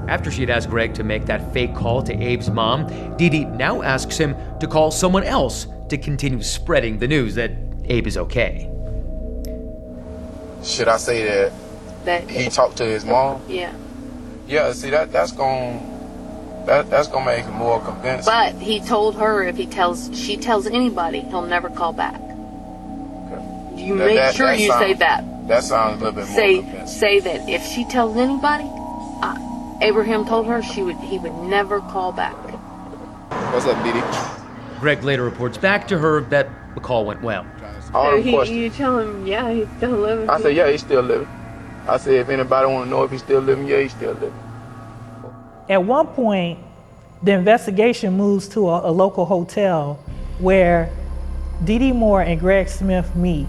After she had asked Greg to make that fake call to Abe's mom, Dee Dee now asks him to call someone else to continue spreading the news that Abe is okay. Should I say that he talked to his mom? Yeah. Yeah, see, that's gonna make him more convincing. But he told her if she tells anybody, he'll never call back. Okay. You make sure you say that. That sounds a little bit more convincing. Say that if she tells anybody, Abraham told her he would never call back. What's up, Dee Dee? Greg later reports back to her that the call went well. All them questions. You tell him, yeah, he's still living. I said, yeah, he's still living. I said, if anybody want to know if he's still living, yeah, he's still living. At one point, the investigation moves to a local hotel where Dee Dee Moore and Greg Smith meet.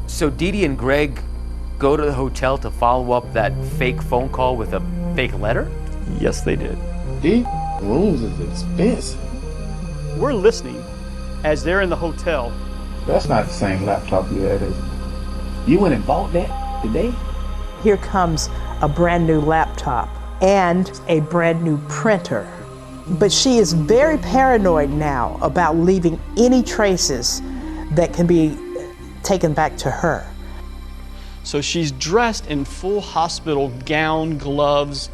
So Dee Dee and Greg go to the hotel to follow up that fake phone call with a fake letter? Yes, they did. These rooms is expensive. We're listening as they're in the hotel. That's not the same laptop you had, is it? You went and bought that today? Here comes a brand new laptop and a brand new printer. But she is very paranoid now about leaving any traces that can be taken back to her. So she's dressed in full hospital gown, gloves,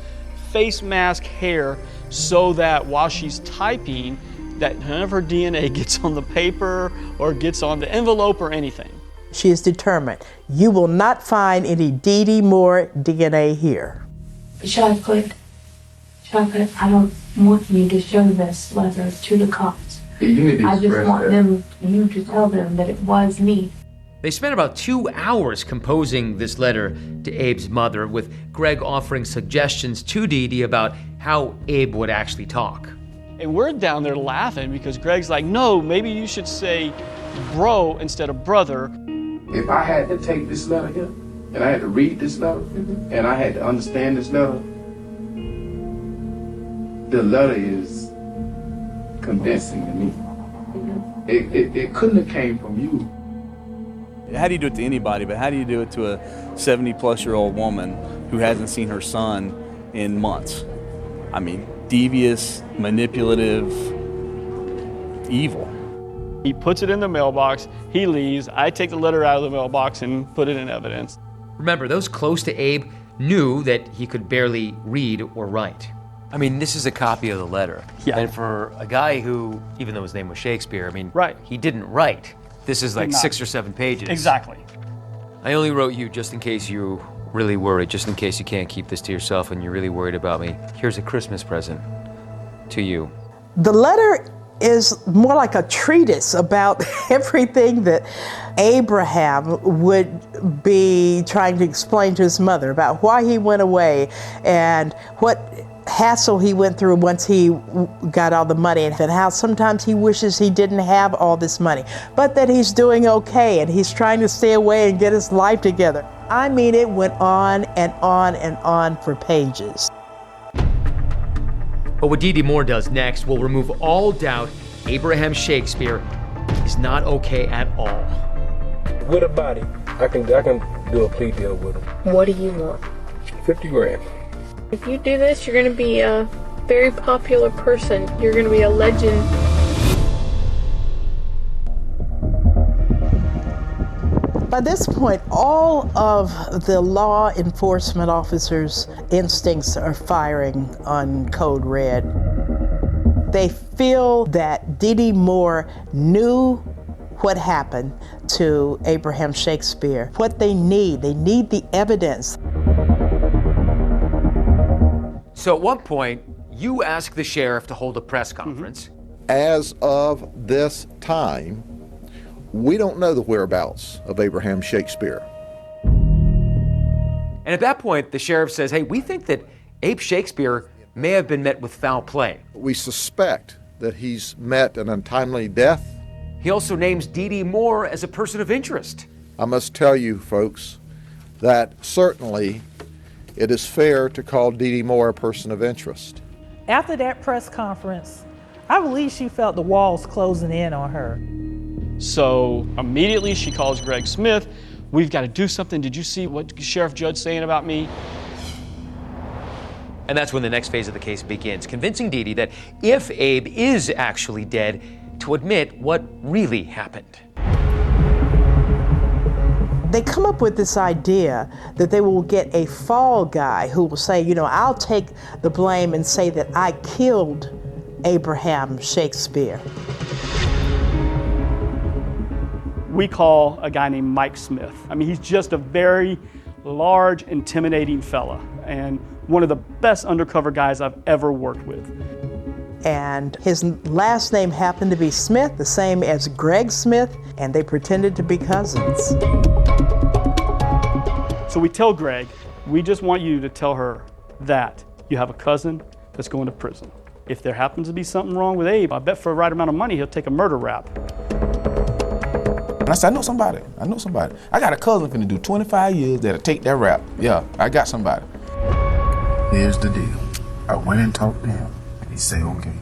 face mask, hair, so that while she's typing, that none of her DNA gets on the paper or gets on the envelope or anything. She is determined. You will not find any Dee Dee Moore DNA here. Chocolate, I don't want you to show this letter to the cops. I just want you to tell them that it was me. They spent about 2 hours composing this letter to Abe's mother, with Greg offering suggestions to Dee Dee about how Abe would actually talk. And we're down there laughing because Greg's like, no, maybe you should say bro instead of brother. If I had to take this letter here, and I had to read this letter, and I had to understand this letter, the letter is convincing to me. It couldn't have came from you. How do you do it to anybody, but how do you do it to a 70-plus-year-old woman who hasn't seen her son in months? I mean, devious, manipulative, evil. He puts it in the mailbox, he leaves, I take the letter out of the mailbox and put it in evidence. Remember, those close to Abe knew that he could barely read or write. I mean, this is a copy of the letter. Yeah. And for a guy who, even though his name was Shakespeare, I mean, right. He didn't write. This is like 6 or 7 pages. Exactly. I only wrote you just in case you really worried, just in case you can't keep this to yourself and you're really worried about me. Here's a Christmas present to you. The letter is more like a treatise about everything that Abraham would be trying to explain to his mother about why he went away and what hassle he went through once he got all the money, and how sometimes he wishes he didn't have all this money, but that he's doing okay and he's trying to stay away and get his life together. I mean, it went on and on and on for pages. But what Dee Dee Moore does next will remove all doubt Abraham Shakespeare is not okay at all. With a body, I can do a plea deal with him. What do you want? 50 grand. If you do this, you're going to be a very popular person. You're going to be a legend. By this point, all of the law enforcement officers' instincts are firing on code red. They feel that Dee Dee Moore knew what happened to Abraham Shakespeare. What they need the evidence. So at one point, you ask the sheriff to hold a press conference. As of this time, we don't know the whereabouts of Abraham Shakespeare. And at that point, the sheriff says, hey, we think that Abe Shakespeare may have been met with foul play. We suspect that he's met an untimely death. He also names Dee Dee Moore as a person of interest. I must tell you, folks, that certainly it is fair to call Dee Dee Moore a person of interest. After that press conference, I believe she felt the walls closing in on her. So immediately she calls Greg Smith. We've got to do something. Did you see what Sheriff Judge's saying about me? And that's when the next phase of the case begins, convincing Dee Dee that if Abe is actually dead, to admit what really happened. They come up with this idea that they will get a fall guy who will say, you know, I'll take the blame and say that I killed Abraham Shakespeare. We call a guy named Mike Smith. I mean, he's just a very large, intimidating fella, and one of the best undercover guys I've ever worked with. And his last name happened to be Smith, the same as Greg Smith, and they pretended to be cousins. So we tell Greg, we just want you to tell her that you have a cousin that's going to prison. If there happens to be something wrong with Abe, I bet for the right amount of money, he'll take a murder rap. And I said, I know somebody. I got a cousin finna do 25 years that'll take that rap. Yeah, I got somebody. Here's the deal. I went and talked to him, and he said, okay,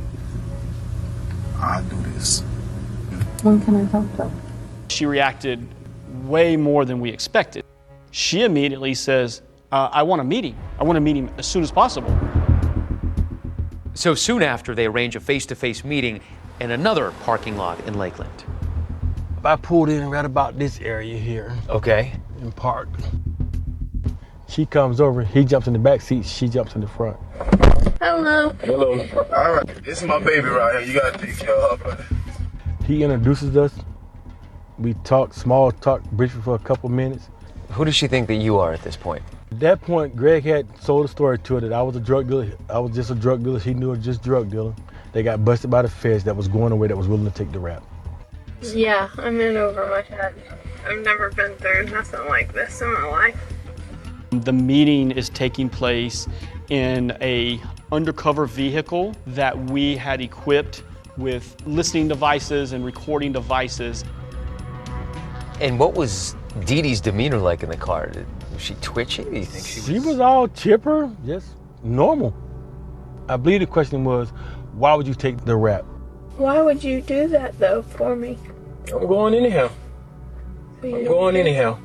I'll do this. When can I talk to him? She reacted way more than we expected. She immediately says, I want to meet him. I want to meet him as soon as possible. So soon after, they arrange a face-to-face meeting in another parking lot in Lakeland. I pulled in right about this area here. Okay. And parked. She comes over, he jumps in the back seat, she jumps in the front. Hello. Hello. All right, this is my baby right here. You gotta take care of her, buddy. He introduces us. We talk, small talk, briefly for a couple minutes. Who does she think that you are at this point? At that point, Greg had sold a story to her that I was a drug dealer. I was just a drug dealer. He knew I was just drug dealer. They got busted by the feds that was going away, that was willing to take the rap. Yeah, I'm in over my head. I've never been through nothing like this in my life. The meeting is taking place in a undercover vehicle that we had equipped with listening devices and recording devices. And what was Dee Dee's demeanor like in the car? Was she twitchy? Do you think She was all chipper, just normal. I believe the question was, why would you take the rap? Why would you do that, though, for me? I'm going anyhow. I'm going anyhow.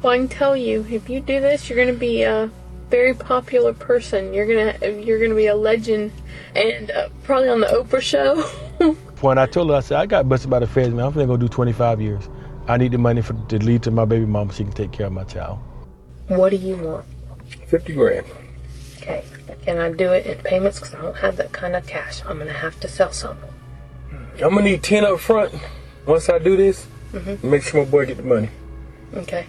Well, I can tell you, if you do this, you're going to be a very popular person. You're gonna be a legend, and probably on the Oprah show. When I told her, I said, I got busted by the feds, man. I'm finna go do 25 years. I need the money to leave to my baby mama so she can take care of my child. What do you want? 50 grand. Okay. Can I do it in payments? Because I don't have that kind of cash. I'm going to have to sell something. I'm gonna need 10 up front. Once I do this, make sure my boy get the money. Okay.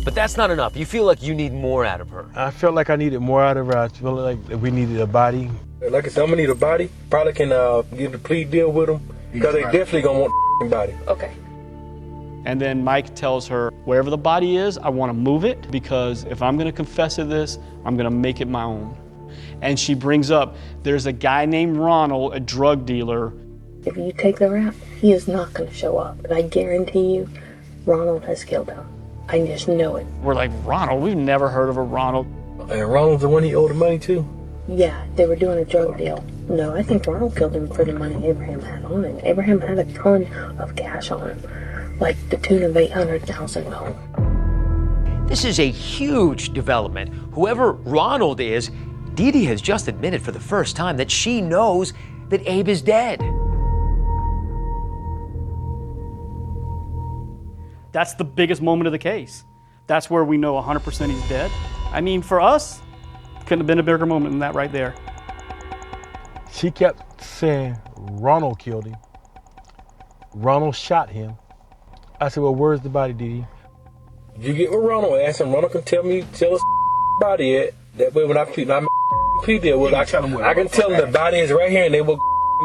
But that's not enough. You feel like you need more out of her. I felt like I needed more out of her. I felt like we needed a body. Like I said, I'm gonna need a body. Probably can get a plea deal with them because they definitely gonna want the body. Okay. And then Mike tells her, wherever the body is, I want to move it because if I'm going to confess to this, I'm going to make it my own. And she brings up, there's a guy named Ronald, a drug dealer. If you take the rap, he is not going to show up. And I guarantee you, Ronald has killed him. I just know it. We're like, Ronald? We've never heard of a Ronald. And Ronald's the one he owed the money to? Yeah, they were doing a drug deal. No, I think Ronald killed him for the money Abraham had on him. Abraham had a ton of cash on him. Like the tune of $800,000. This is a huge development. Whoever Ronald is, Dee Dee has just admitted for the first time that she knows that Abe is dead. That's the biggest moment of the case. That's where we know 100% he's dead. I mean, for us, couldn't have been a bigger moment than that right there. She kept saying Ronald killed him. Ronald shot him. I said, well, where's the body, Dee Dee? You get with Ronald and ask him, Ronald can tell us body at. That way when I plea deal with, I can tell them the body is right here and they will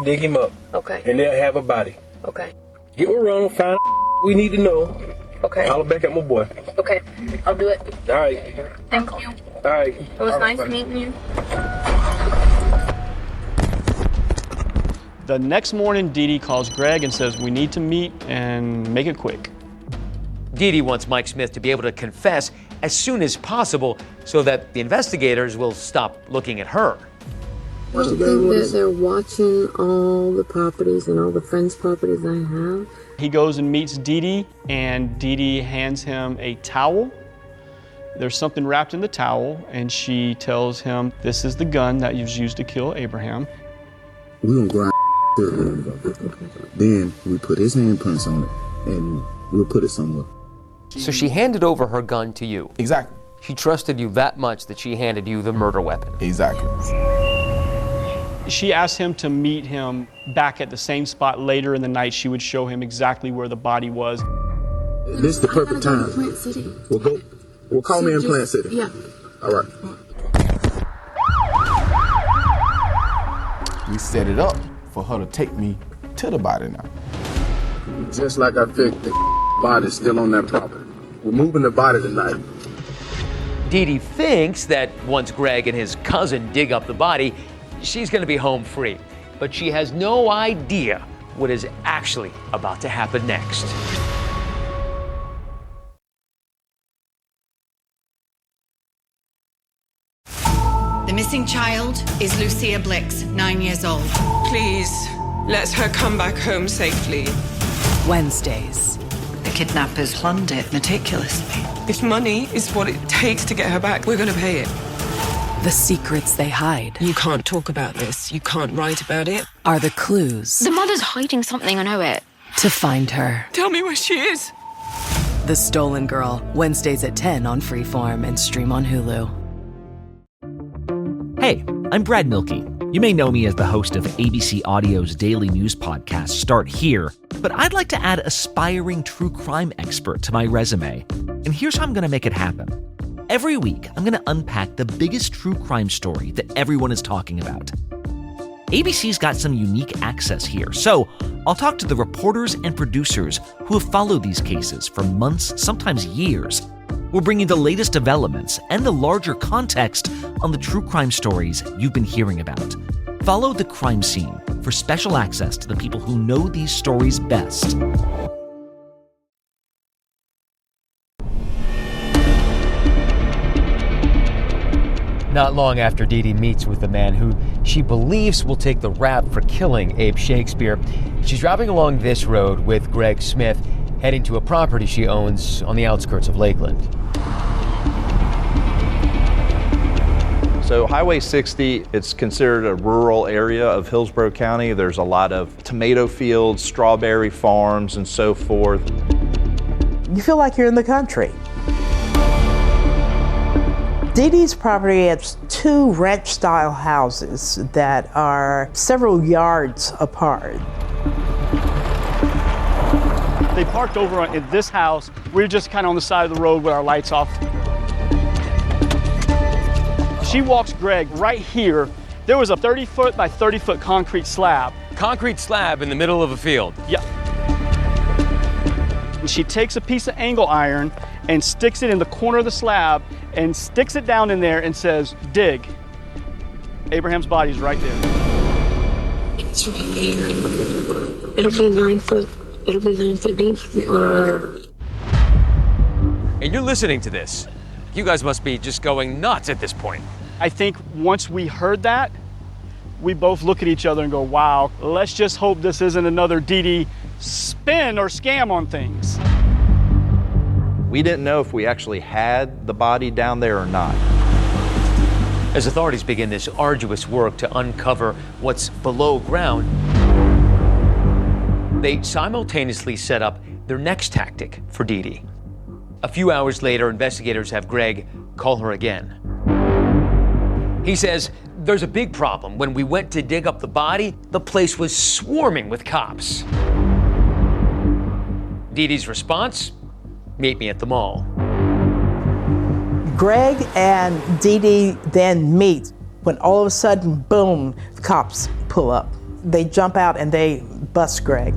dig him up. Okay. And they'll have a body. Okay. Get with Ronald, find we need to know. Okay. I'll back up my boy. Okay. I'll do it. All right. Thank you. All right. It was nice meeting you. The next morning, Dee Dee calls Greg and says, we need to meet and make it quick. Dee Dee wants Mike Smith to be able to confess as soon as possible so that the investigators will stop looking at her. Do you think that they're watching all the properties and all the friends' properties I have? He goes and meets Dee Dee, and Dee Dee hands him a towel. There's something wrapped in the towel, and she tells him, this is the gun that was used to kill Abraham. We're gonna grind then we put his handprints on it, and we'll put it somewhere. So she handed over her gun to you. Exactly. She trusted you that much that she handed you the murder weapon. Exactly. She asked him to meet him back at the same spot later in the night. She would show him exactly where the body was. This is the perfect time. Plant City. We'll call me in Plant City. Yeah. All right. We set it up for her to take me to the body now. Just like I figured, the body's still on that property. We're moving the body tonight. Dee Dee thinks that once Greg and his cousin dig up the body, she's going to be home free. But she has no idea what is actually about to happen next. The missing child is Lucia Blix, 9 years old. Please, let her come back home safely. Wednesdays. The kidnappers planned it meticulously. If money is what it takes to get her back, we're gonna pay it. The secrets they hide. You can't talk about this. You can't write about it. Are the clues The mother's hiding something, I know it. to find her. Tell me where she is. The Stolen Girl, Wednesdays at 10 on Freeform and stream on Hulu. Hey, I'm Brad Milkey. You may know me as the host of ABC Audio's daily news podcast, Start Here, but I'd like to add aspiring true crime expert to my resume. And here's how I'm going to make it happen. Every week, I'm going to unpack the biggest true crime story that everyone is talking about. ABC's got some unique access here, so I'll talk to the reporters and producers who have followed these cases for months, sometimes years. We'll bring you the latest developments and the larger context on the true crime stories you've been hearing about. Follow The Crime Scene for special access to the people who know these stories best. Not long after Dee Dee meets with the man who she believes will take the rap for killing Abe Shakespeare, she's driving along this road with Greg Smith, heading to a property she owns on the outskirts of Lakeland. So Highway 60, it's considered a rural area of Hillsborough County. There's a lot of tomato fields, strawberry farms, and so forth. You feel like you're in the country. Dee Dee's property has 2 ranch-style houses that are several yards apart. They parked over in this house. We're just kind of on the side of the road with our lights off. She walks Greg right here. There was a 30-foot by 30-foot concrete slab. Concrete slab in the middle of a field. Yeah. And she takes a piece of angle iron and sticks it in the corner of the slab and sticks it down in there and says, dig. Abraham's body's right there. It's right here. It'll be 9 foot. It'll be 9 foot deep. And you're listening to this. You guys must be just going nuts at this point. I think once we heard that, we both look at each other and go, wow, let's just hope this isn't another Dee Dee spin or scam on things. We didn't know if we actually had the body down there or not. As authorities begin this arduous work to uncover what's below ground, they simultaneously set up their next tactic for Dee Dee. A few hours later, investigators have Greg call her again. He says, there's a big problem. When we went to dig up the body, the place was swarming with cops. Dee Dee's response? Meet me at the mall. Greg and Dee Dee then meet when all of a sudden, boom, the cops pull up. They jump out and they bust Greg.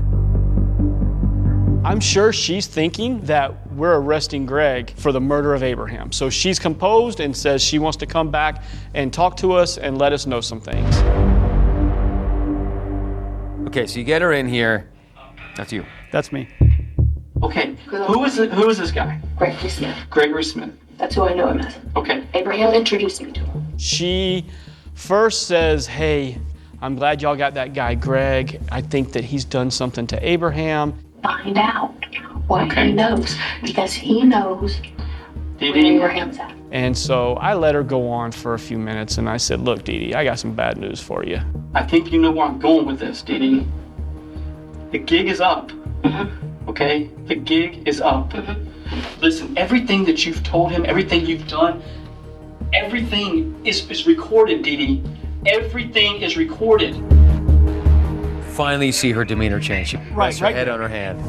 I'm sure she's thinking that we're arresting Greg for the murder of Abraham. So she's composed and says she wants to come back and talk to us and let us know some things. Okay, so you get her in here. That's you. That's me. Okay, who is this guy? Gregory Smith. Gregory Smith. That's who I know him as. Okay. Abraham introduced me to him. She first says, hey, I'm glad y'all got that guy Greg. I think that he's done something to Abraham. Find out what he knows, because he knows Dee where Dee. Abraham's at. And so I let her go on for a few minutes and I said, look, Dee Dee, I got some bad news for you. I think you know where I'm going with this, Dee Dee. The gig is up. Okay? The gig is up. Listen, everything that you've told him, everything you've done, everything is recorded, Dee Dee. Everything is recorded. Finally, you see her demeanor change. She rests her head on her hand.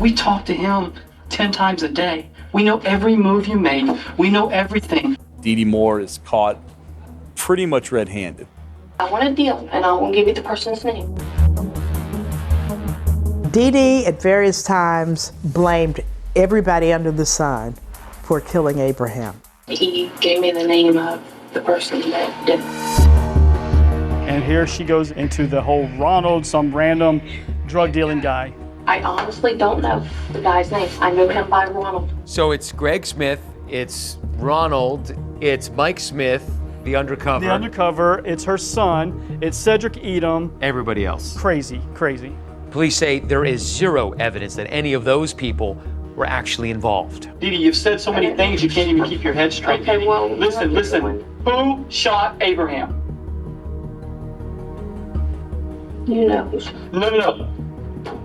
We talk to him 10 times a day. We know every move you made. We know everything. Dee Dee Moore is caught pretty much red-handed. I want a deal, and I won't give you the person's name. Dee Dee at various times blamed everybody under the sun for killing Abraham. He gave me the name of the person that did it. And here she goes into the whole Ronald, some random drug dealing guy. I honestly don't know the guy's name. I know him by Ronald. So it's Greg Smith, it's Ronald, it's Mike Smith, the undercover. The undercover, it's her son, it's Cedric Edom. Everybody else. Crazy, crazy. Police say there is zero evidence that any of those people were actually involved. Dee Dee, you've said so many things you can't even keep your head straight. Okay, well, listen. Who shot Abraham? You know who shot. No.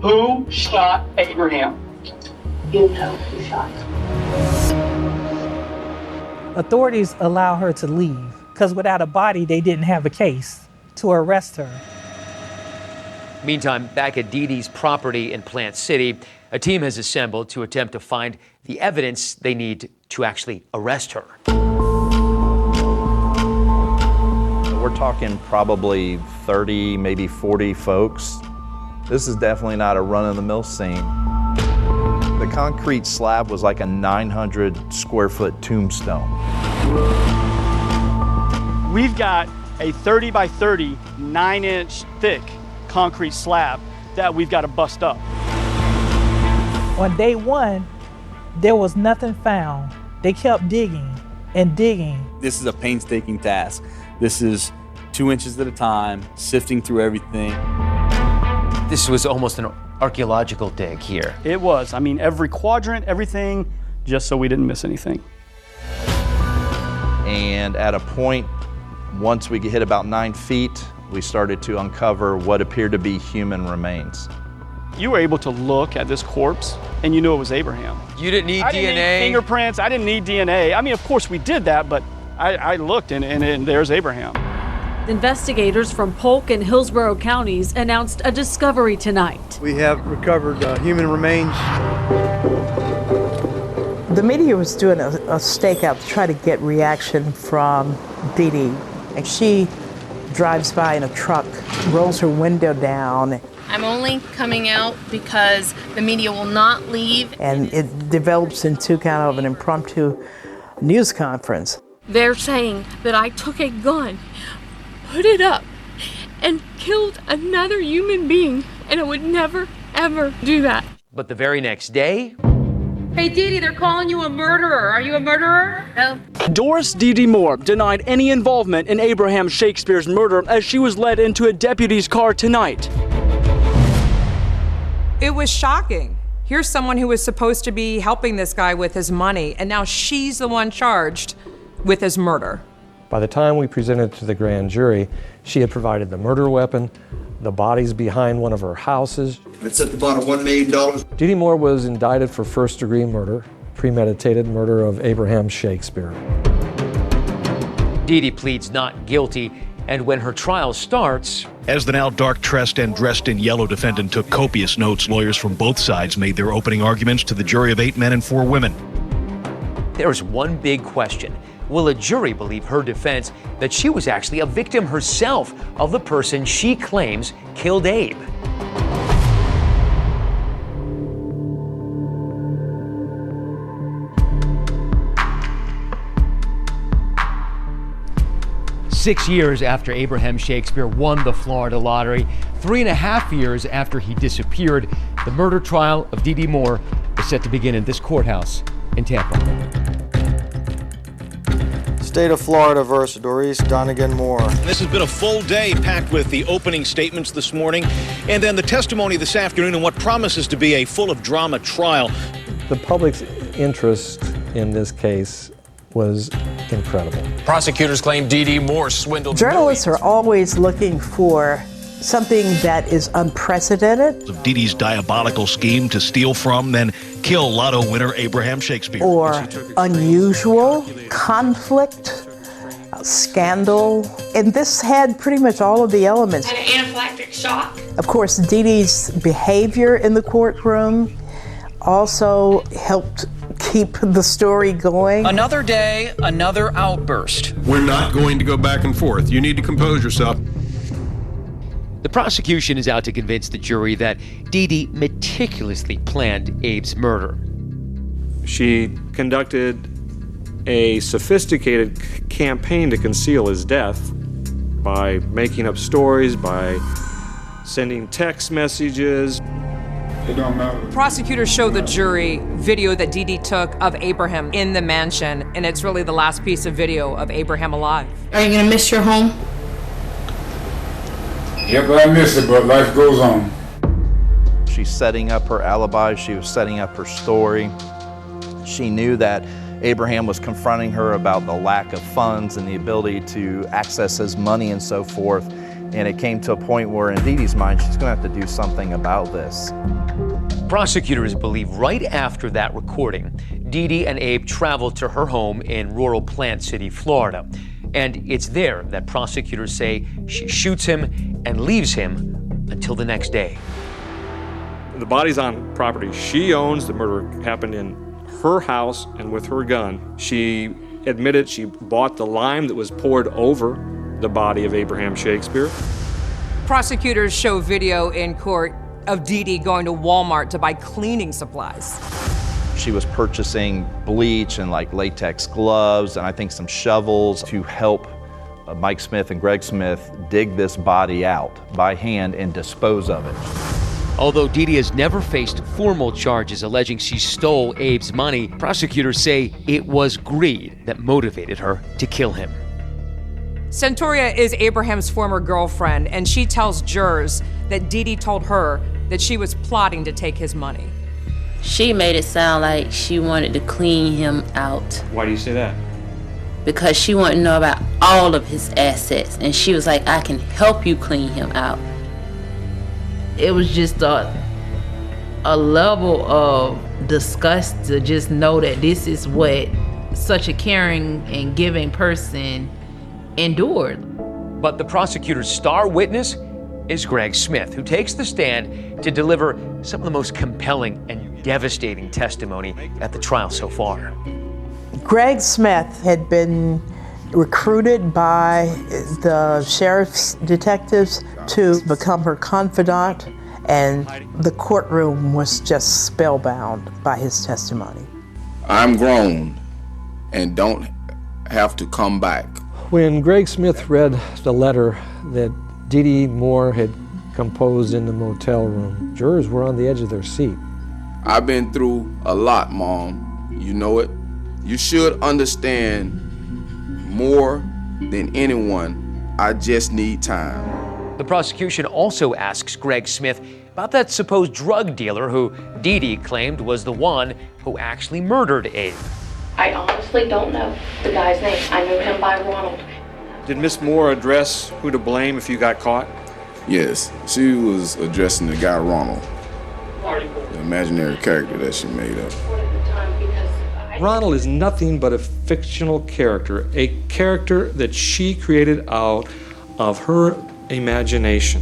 Who shot Abraham? You know who shot. Authorities allow her to leave because without a body, they didn't have a case to arrest her. Meantime, back at Dee Dee's property in Plant City, a team has assembled to attempt to find the evidence they need to actually arrest her. We're talking probably 30, maybe 40 folks. This is definitely not a run-of-the-mill scene. The concrete slab was like a 900 square foot tombstone. We've got a 30 by 30, 9-inch thick concrete slab that we've got to bust up. On day one, there was nothing found. They kept digging and digging. This is a painstaking task. This is 2 inches at a time, sifting through everything. This was almost an archaeological dig here. It was. I mean, every quadrant, everything, just so we didn't miss anything. And at a point, once we hit about 9 feet, we started to uncover what appeared to be human remains. You were able to look at this corpse and you knew it was Abraham. You didn't need I DNA? didn't need fingerprints, I didn't need DNA. I mean, of course we did that, but I looked and there's Abraham. Investigators from Polk and Hillsborough counties announced a discovery tonight. We have recovered human remains. The media was doing a stakeout to try to get reaction from Dee Dee. And she drives by in a truck, rolls her window down. I'm only coming out because the media will not leave. And it develops into kind of an impromptu news conference. They're saying that I took a gun, put it up, and killed another human being, and I would never, ever do that. But the very next day... Hey, Dee Dee, they're calling you a murderer. Are you a murderer? No. Dorice Dee Dee Moore denied any involvement in Abraham Shakespeare's murder as she was led into a deputy's car tonight. It was shocking. Here's someone who was supposed to be helping this guy with his money, and now she's the one charged with his murder. By the time we presented it to the grand jury, she had provided the murder weapon, the bodies behind one of her houses. It's at the bottom, $1 million. Dee Dee Moore was indicted for first-degree murder, premeditated murder of Abraham Shakespeare. Dee Dee pleads not guilty, and when her trial starts... As the now dark-dressed and dressed in yellow defendant took copious notes, lawyers from both sides made their opening arguments to the jury of 8 men and 4 women. There's one big question. Will a jury believe her defense that she was actually a victim herself of the person she claims killed Abe? Six years after Abraham Shakespeare won the Florida lottery, 3.5 years after he disappeared, the murder trial of Dee Dee Moore is set to begin in this courthouse in Tampa. State of Florida versus Dorice Donegan Moore. This has been a full day packed with the opening statements this morning and then the testimony this afternoon in what promises to be a full of drama trial. The public's interest in this case was incredible. Prosecutors claim Dee Dee Moore swindled. Journalists are always looking for something that is unprecedented. Of Dee Dee's diabolical scheme to steal from, then kill lotto winner Abraham Shakespeare. Or unusual, conflict, scandal. And this had pretty much all of the elements. An anaphylactic shock. Of course, Dee Dee's behavior in the courtroom also helped keep the story going. Another day, another outburst. We're not going to go back and forth. You need to compose yourself. The prosecution is out to convince the jury that Dee Dee meticulously planned Abe's murder. She conducted a sophisticated campaign to conceal his death by making up stories, by sending text messages. It don't matter. Prosecutors show the jury video that Dee Dee took of Abraham in the mansion, and it's really the last piece of video of Abraham alive. Are you gonna miss your home? Yep, I miss it, but life goes on. She's setting up her alibi. She was setting up her story. She knew that Abraham was confronting her about the lack of funds and the ability to access his money and so forth. And it came to a point where in Dee Dee's mind, she's gonna have to do something about this. Prosecutors believe right after that recording, Dee Dee and Abe traveled to her home in rural Plant City, Florida. And it's there that prosecutors say she shoots him and leaves him until the next day. The body's on property she owns. The murder happened in her house and with her gun. She admitted she bought the lime that was poured over the body of Abraham Shakespeare. Prosecutors show video in court of Dee Dee going to Walmart to buy cleaning supplies. She was purchasing bleach and like latex gloves and I think some shovels to help Mike Smith and Greg Smith dig this body out by hand and dispose of it. Although Dee Dee has never faced formal charges alleging she stole Abe's money, prosecutors say it was greed that motivated her to kill him. Centuria is Abraham's former girlfriend, and she tells jurors that Dee Dee told her that she was plotting to take his money. She made it sound like she wanted to clean him out Why do you say that? because she wanted to know about all of his assets, and she was like, I can help you clean him out. It was just a level of disgust to just know that this is what such a caring and giving person endured. But the prosecutor's star witness is Greg Smith, who takes the stand to deliver some of the most compelling and devastating testimony at the trial so far. Greg Smith had been recruited by the sheriff's detectives to become her confidant, and the courtroom was just spellbound by his testimony. I'm grown and don't have to come back. When Greg Smith read the letter that Dee Dee Moore had composed in the motel room, jurors were on the edge of their seat. I've been through a lot, Mom. You know it. You should understand more than anyone. I just need time. The prosecution also asks Greg Smith about that supposed drug dealer who Dee Dee claimed was the one who actually murdered Abe. I honestly don't know the guy's name. I know him by Ronald. Did Miss Moore address who to blame if you got caught? Yes, she was addressing the guy Ronald, the imaginary character that she made up. Ronald is nothing but a fictional character, a character that she created out of her imagination.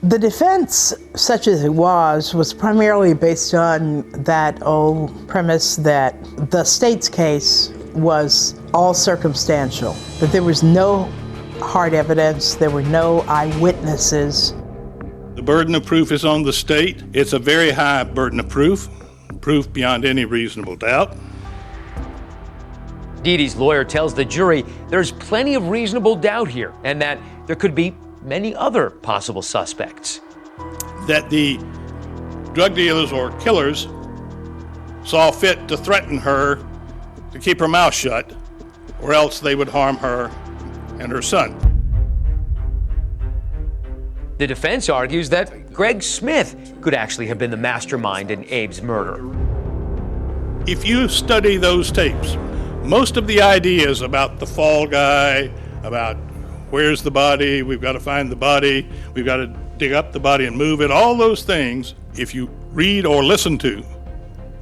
The defense, such as it was primarily based on that old premise that the state's case was all circumstantial, that there was no hard evidence, there were no eyewitnesses. The burden of proof is on the state. It's a very high burden of proof beyond any reasonable doubt. Dee Dee's lawyer tells the jury there's plenty of reasonable doubt here and that there could be many other possible suspects. That the drug dealers or killers saw fit to threaten her to keep her mouth shut, or else they would harm her and her son. The defense argues that Greg Smith could actually have been the mastermind in Abe's murder. If you study those tapes, most of the ideas about the fall guy, about where's the body, we've got to find the body, we've got to dig up the body and move it, all those things, if you read or listen to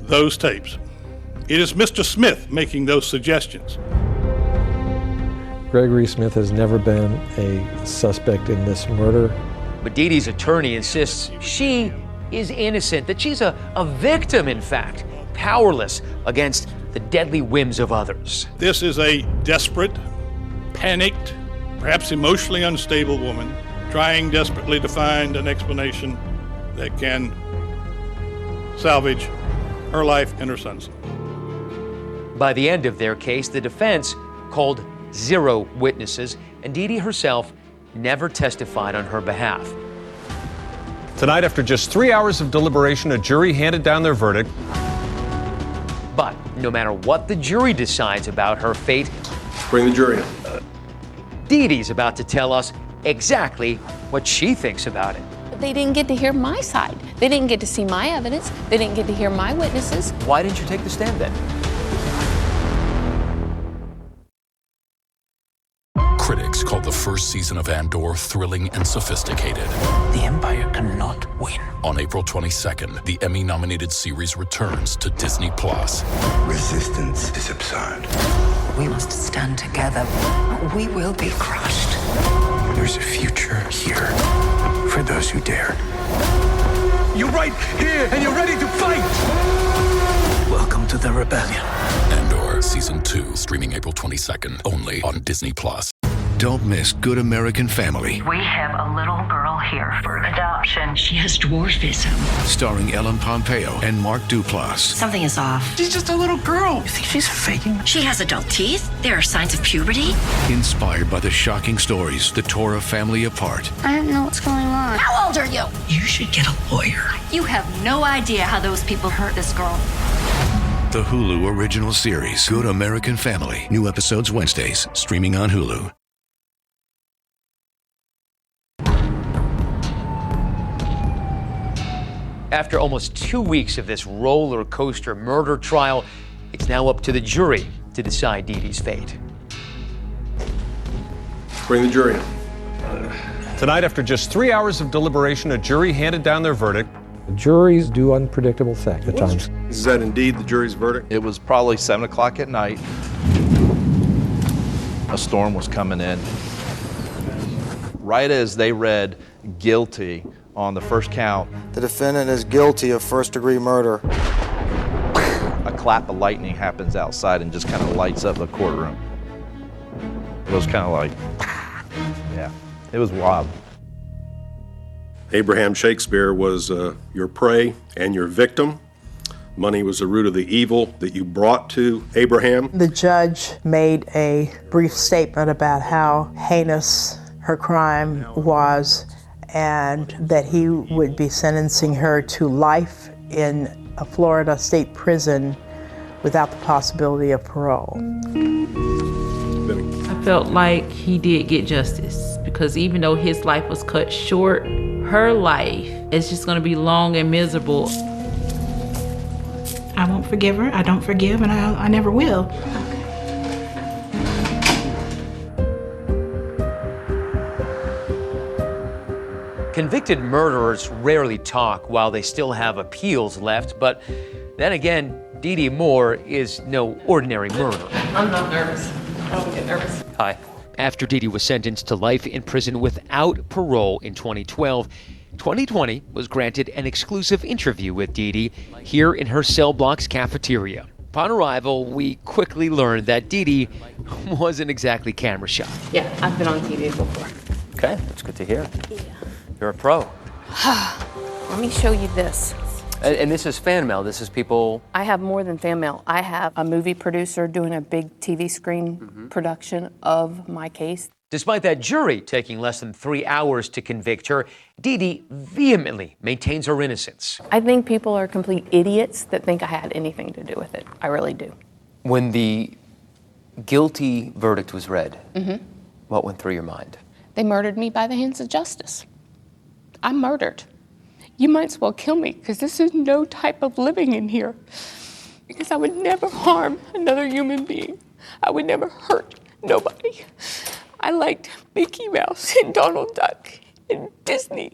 those tapes, it is Mr. Smith making those suggestions. Gregory Smith has never been a suspect in this murder. But Dee Dee's attorney insists she is innocent, that she's a victim, in fact, powerless against the deadly whims of others. This is a desperate, panicked, perhaps emotionally unstable woman trying desperately to find an explanation that can salvage her life and her son's. By the end of their case, the defense called 0 witnesses, and Dee Dee herself never testified on her behalf. Tonight, after just 3 hours of deliberation, a jury handed down their verdict. But no matter what the jury decides about her fate, bring the jury in. Dee Dee's about to tell us exactly what she thinks about it. They didn't get to hear my side. They didn't get to see my evidence. They didn't get to hear my witnesses. Why didn't you take the stand then? Critics called the first season of Andor thrilling and sophisticated. The Empire cannot win. On April 22nd, the Emmy-nominated series returns to Disney+. Resistance is absurd. We must stand together. We will be crushed. There's a future here for those who dare. You're right here, and you're ready to fight! Welcome to the rebellion. Andor Season 2, streaming April 22nd, only on Disney+. Don't miss Good American Family. We have a little girl here for adoption. She has dwarfism. Starring Ellen Pompeo and Mark Duplass. Something is off. She's just a little girl. You think she's faking? She has adult teeth. There are signs of puberty. Inspired by the shocking stories that tore a family apart. I don't know what's going on. How old are you? You should get a lawyer. You have no idea how those people hurt this girl. The Hulu original series, Good American Family. New episodes Wednesdays, streaming on Hulu. After almost 2 weeks of this roller coaster murder trial, it's now up to the jury to decide Dee Dee's fate. Bring the jury in. Tonight, after just 3 hours of deliberation, a jury handed down their verdict. Juries do unpredictable things at times. Is that indeed the jury's verdict? It was probably 7 o'clock at night. A storm was coming in. Right as they read guilty on the first count, The defendant is guilty of first-degree murder. a clap of lightning happens outside and just kind of lights up the courtroom. It was kind of like, yeah, it was wild. Abraham Shakespeare was your prey and your victim. Money was the root of the evil that you brought to Abraham. The judge made a brief statement about how heinous her crime was and that he would be sentencing her to life in a Florida state prison without the possibility of parole. I felt like he did get justice because even though his life was cut short, her life is just going to be long and miserable. I won't forgive her. I don't forgive, and I never will. Convicted murderers rarely talk while they still have appeals left, but then again, Dee Dee Moore is no ordinary murderer. I'm not nervous. I don't get nervous. Hi. After Dee Dee was sentenced to life in prison without parole in 2012, 2020 was granted an exclusive interview with Dee Dee here in her cell block's cafeteria. Upon arrival, we quickly learned that Dee Dee wasn't exactly camera shy. Yeah, I've been on TV before. Okay, that's good to hear. Yeah. You're a pro. Let me show you this. And this is fan mail. This is people... I have more than fan mail. I have a movie producer doing a big TV screen production of my case. Despite that jury taking less than 3 hours to convict her, Dee Dee vehemently maintains her innocence. I think people are complete idiots that think I had anything to do with it. I really do. When the guilty verdict was read, what went through your mind? They murdered me by the hands of justice. I'm murdered. You might as well kill me, because this is no type of living in here. Because I would never harm another human being. I would never hurt nobody. I liked Mickey Mouse and Donald Duck and Disney.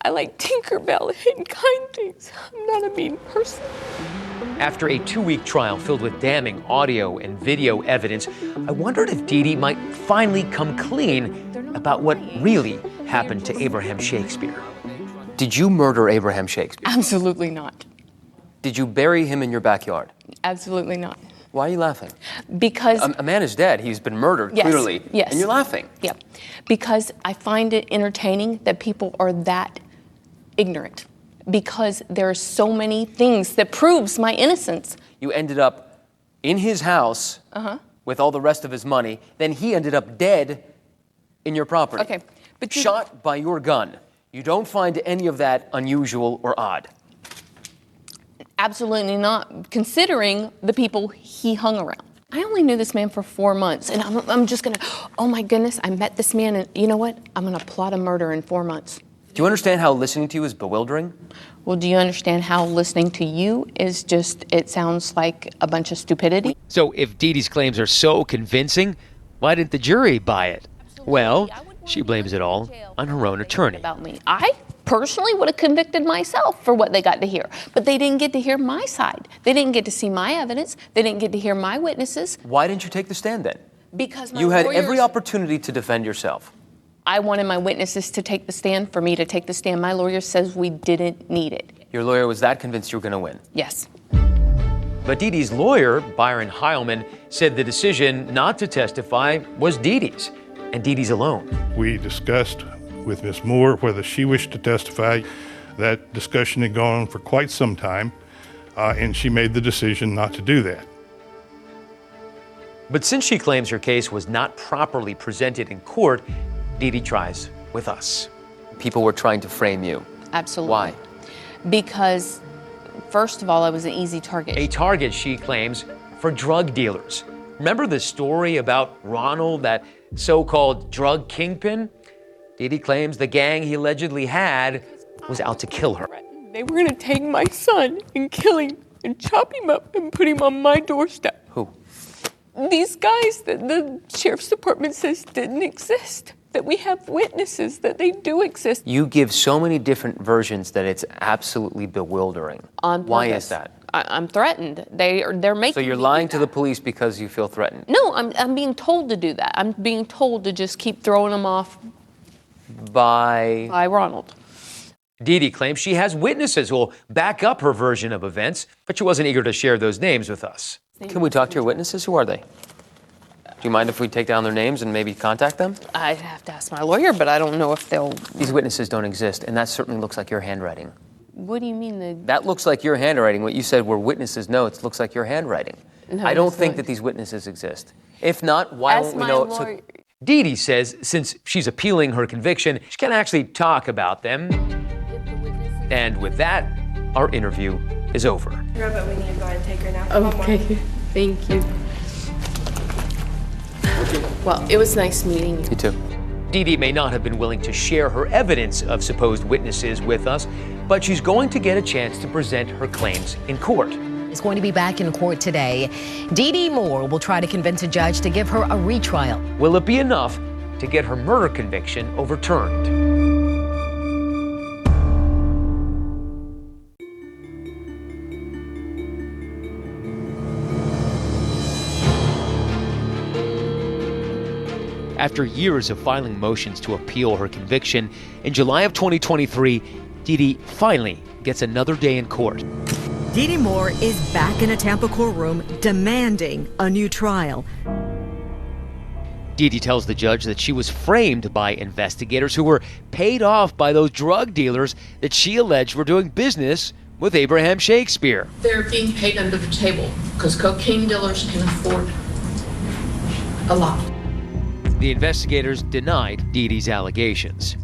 I like Tinkerbell and kind things. I'm not a mean person. After a 2-week trial filled with damning audio and video evidence, I wondered if Dee Dee might finally come clean about what really happened to Abraham Shakespeare. Did you murder Abraham Shakespeare? Absolutely not. Did you bury him in your backyard? Absolutely not. Why are you laughing? Because a man is dead. He's been murdered, yes, clearly. Yes. And you're laughing. Yeah. Because I find it entertaining that people are that ignorant. Because there are so many things that proves my innocence. You ended up in his house with all the rest of his money. Then he ended up dead in your property. Okay. But shot by your gun. You don't find any of that unusual or odd? Absolutely not, considering the people he hung around. I only knew this man for 4 months, and I'm just gonna, oh my goodness, I met this man, and you know what? I'm gonna plot a murder in 4 months. Do you understand how listening to you is bewildering? Well, do you understand how listening to you is just, it sounds like a bunch of stupidity? So if Dee Dee's claims are so convincing, why didn't the jury buy it? Well, she blames it all on her own attorney. About me. I personally would have convicted myself for what they got to hear, but they didn't get to hear my side. They didn't get to see my evidence. They didn't get to hear my witnesses. Why didn't you take the stand then? Because my you had lawyers, every opportunity to defend yourself. I wanted my witnesses to take the stand, for me to take the stand. My lawyer says we didn't need it. Your lawyer was that convinced you were going to win? Yes. But Dee Dee's lawyer, Byron Heilman, said the decision not to testify was Dee Dee's, and Dee Dee's alone. We discussed with Ms. Moore whether she wished to testify. That discussion had gone on for quite some time, and she made the decision not to do that. But since she claims her case was not properly presented in court, Dee Dee tries with us. People were trying to frame you. Absolutely. Why? Because, first of all, I was an easy target. A target, she claims, for drug dealers. Remember the story about Ronald, that so-called drug kingpin? Dee Dee claims the gang he allegedly had was out to kill her. They were gonna take my son and kill him and chop him up and put him on my doorstep. Who? These guys that the sheriff's department says didn't exist, that we have witnesses that they do exist. You give so many different versions that it's absolutely bewildering. On Why purpose. is that? I'm threatened. They're making. So you're me lying do to the that. police because you feel threatened? No, I'm being told to do that. I'm being told to just keep throwing them off By Ronald. Dee Dee claims she has witnesses who will back up her version of events, but she wasn't eager to share those names with us. Can we talk to your witnesses? Who are they? Do you mind if we take down their names and maybe contact them? I'd have to ask my lawyer, but I don't know if they'll. These witnesses don't exist, and that certainly looks like your handwriting. What do you mean That looks like your handwriting. What you said were witnesses' notes looks like your handwriting. No, I don't it's think not. that these witnesses exist. If not, why Ask won't we my know? lawyer. So Dee Dee says since she's appealing her conviction, she can't actually talk about them. And with that, our interview is over. Robert, we need to go ahead and take her now. Okay, thank you. Well, it was nice meeting you. You too. Dee Dee may not have been willing to share her evidence of supposed witnesses with us, but she's going to get a chance to present her claims in court. Is going to be back in court today. Dee Dee Moore will try to convince a judge to give her a retrial. Will it be enough to get her murder conviction overturned? After years of filing motions to appeal her conviction, in July of 2023, Dee Dee finally gets another day in court. Dee Dee Moore is back in a Tampa courtroom demanding a new trial. Dee Dee tells the judge that she was framed by investigators who were paid off by those drug dealers that she alleged were doing business with Abraham Shakespeare. They're being paid under the table because cocaine dealers can afford a lot. The investigators denied Dee Dee's allegations.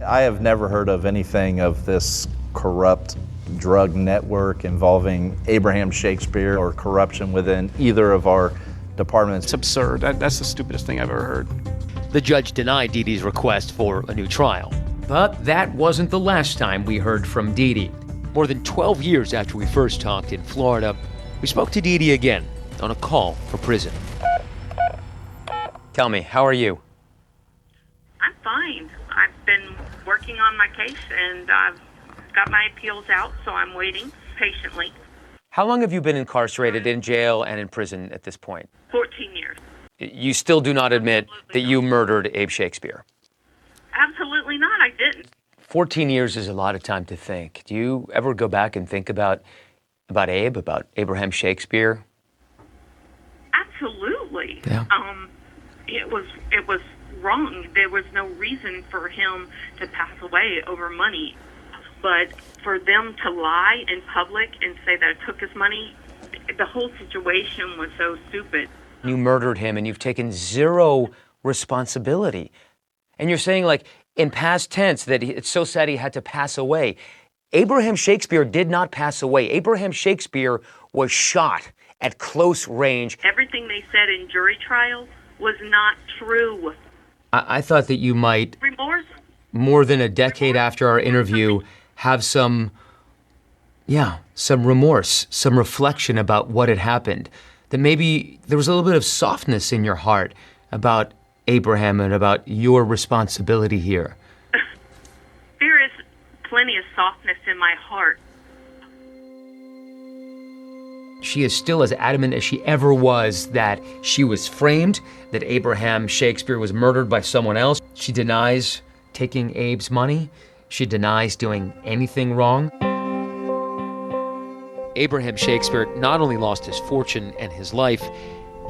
I have never heard of anything of this corrupt drug network involving Abraham Shakespeare or corruption within either of our departments. It's absurd. That's the stupidest thing I've ever heard. The judge denied Dee Dee's request for a new trial. But that wasn't the last time we heard from Dee Dee. More than 12 years after we first talked in Florida, we spoke to Dee Dee again on a call for prison. Tell me, how are you? I'm fine. I've been working on my case and I've got my appeals out, so I'm waiting patiently. How long have you been incarcerated in jail and in prison at this point? 14 years. You still do not admit that you murdered Abe Shakespeare? Absolutely not, I didn't. 14 years is a lot of time to think. Do you ever go back and think about Abe, about Abraham Shakespeare? Yeah. It was wrong. There was no reason for him to pass away over money. But for them to lie in public and say that it took his money, the whole situation was so stupid. You murdered him and you've taken zero responsibility. And you're saying, like, in past tense, that it's so sad he had to pass away. Abraham Shakespeare did not pass away. Abraham Shakespeare was shot at close range. Everything they said in jury trial was not true. I thought that you might, Remorse? more than a decade after our interview, have some remorse, some reflection about what had happened. That maybe there was a little bit of softness in your heart about Abraham and about your responsibility here. There is plenty of softness in my heart. She is still as adamant as she ever was that she was framed, that Abraham Shakespeare was murdered by someone else. She denies taking Abe's money. She denies doing anything wrong. Abraham Shakespeare not only lost his fortune and his life,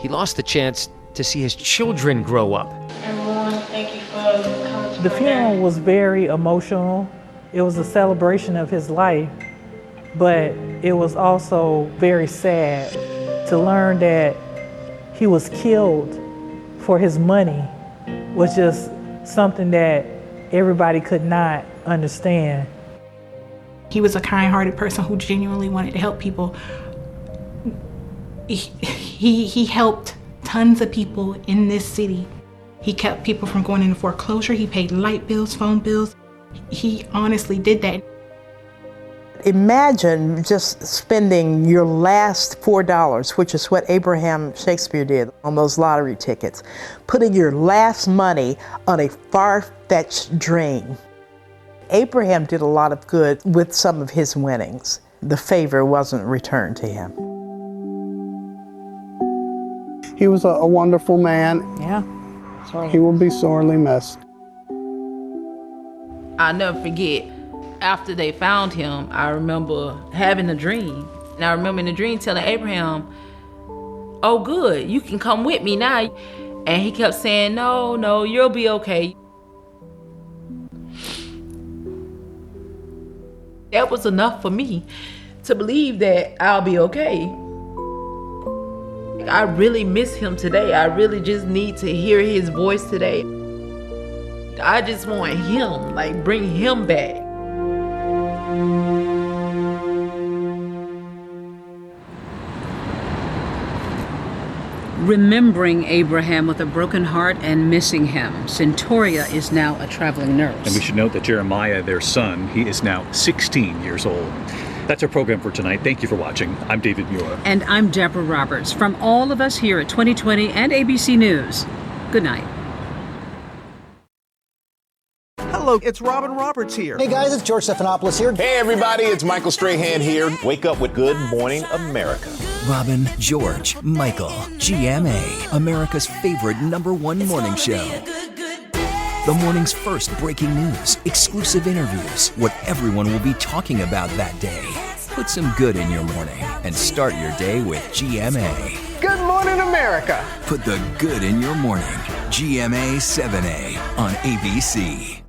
he lost the chance to see his children grow up. Everyone, thank you for coming to The my funeral dad. was very emotional. It was a celebration of his life, but it was also very sad to learn that he was killed for his money. Was just something that everybody could not understand. He was a kind-hearted person who genuinely wanted to help people. He helped tons of people in this city. He kept people from going into foreclosure. He paid light bills, phone bills. He honestly did that. Imagine just spending your last $4, which is what Abraham Shakespeare did on those lottery tickets, putting your last money on a far-fetched dream. Abraham did a lot of good with some of his winnings. The favor wasn't returned to him. He was a wonderful man. Yeah. He will be sorely missed. I'll never forget, after they found him, I remember having a dream. And I remember in the dream telling Abraham, oh good, you can come with me now. And he kept saying, no, you'll be okay. That was enough for me to believe that I'll be okay. I really miss him today. I really just need to hear his voice today. I just want him, like, bring him back. Remembering Abraham with a broken heart and missing him, Centauria is now a traveling nurse. And we should note that Jeremiah, their son, he is now 16 years old. That's our program for tonight. Thank you for watching. I'm David Muir. And I'm Deborah Roberts. From all of us here at 2020 and ABC News, good night. Hello, it's Robin Roberts here. Hey guys, it's George Stephanopoulos here. Hey everybody, it's Michael Strahan here. Wake up with Good Morning America. Robin, George, Michael, GMA, America's favorite #1 morning show. The morning's first breaking news, exclusive interviews, what everyone will be talking about that day. Put some good in your morning and start your day with GMA. Good Morning America. Put the good in your morning. GMA 7A on ABC.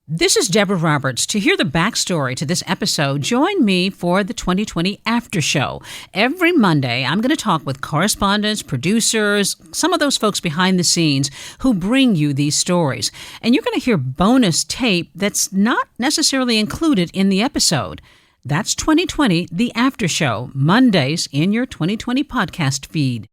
This is Deborah Roberts. To hear the backstory to this episode, join me for the 2020 After Show. Every Monday, I'm going to talk with correspondents, producers, some of those folks behind the scenes who bring you these stories. And you're going to hear bonus tape that's not necessarily included in the episode. That's 2020 The After Show, Mondays in your 2020 podcast feed.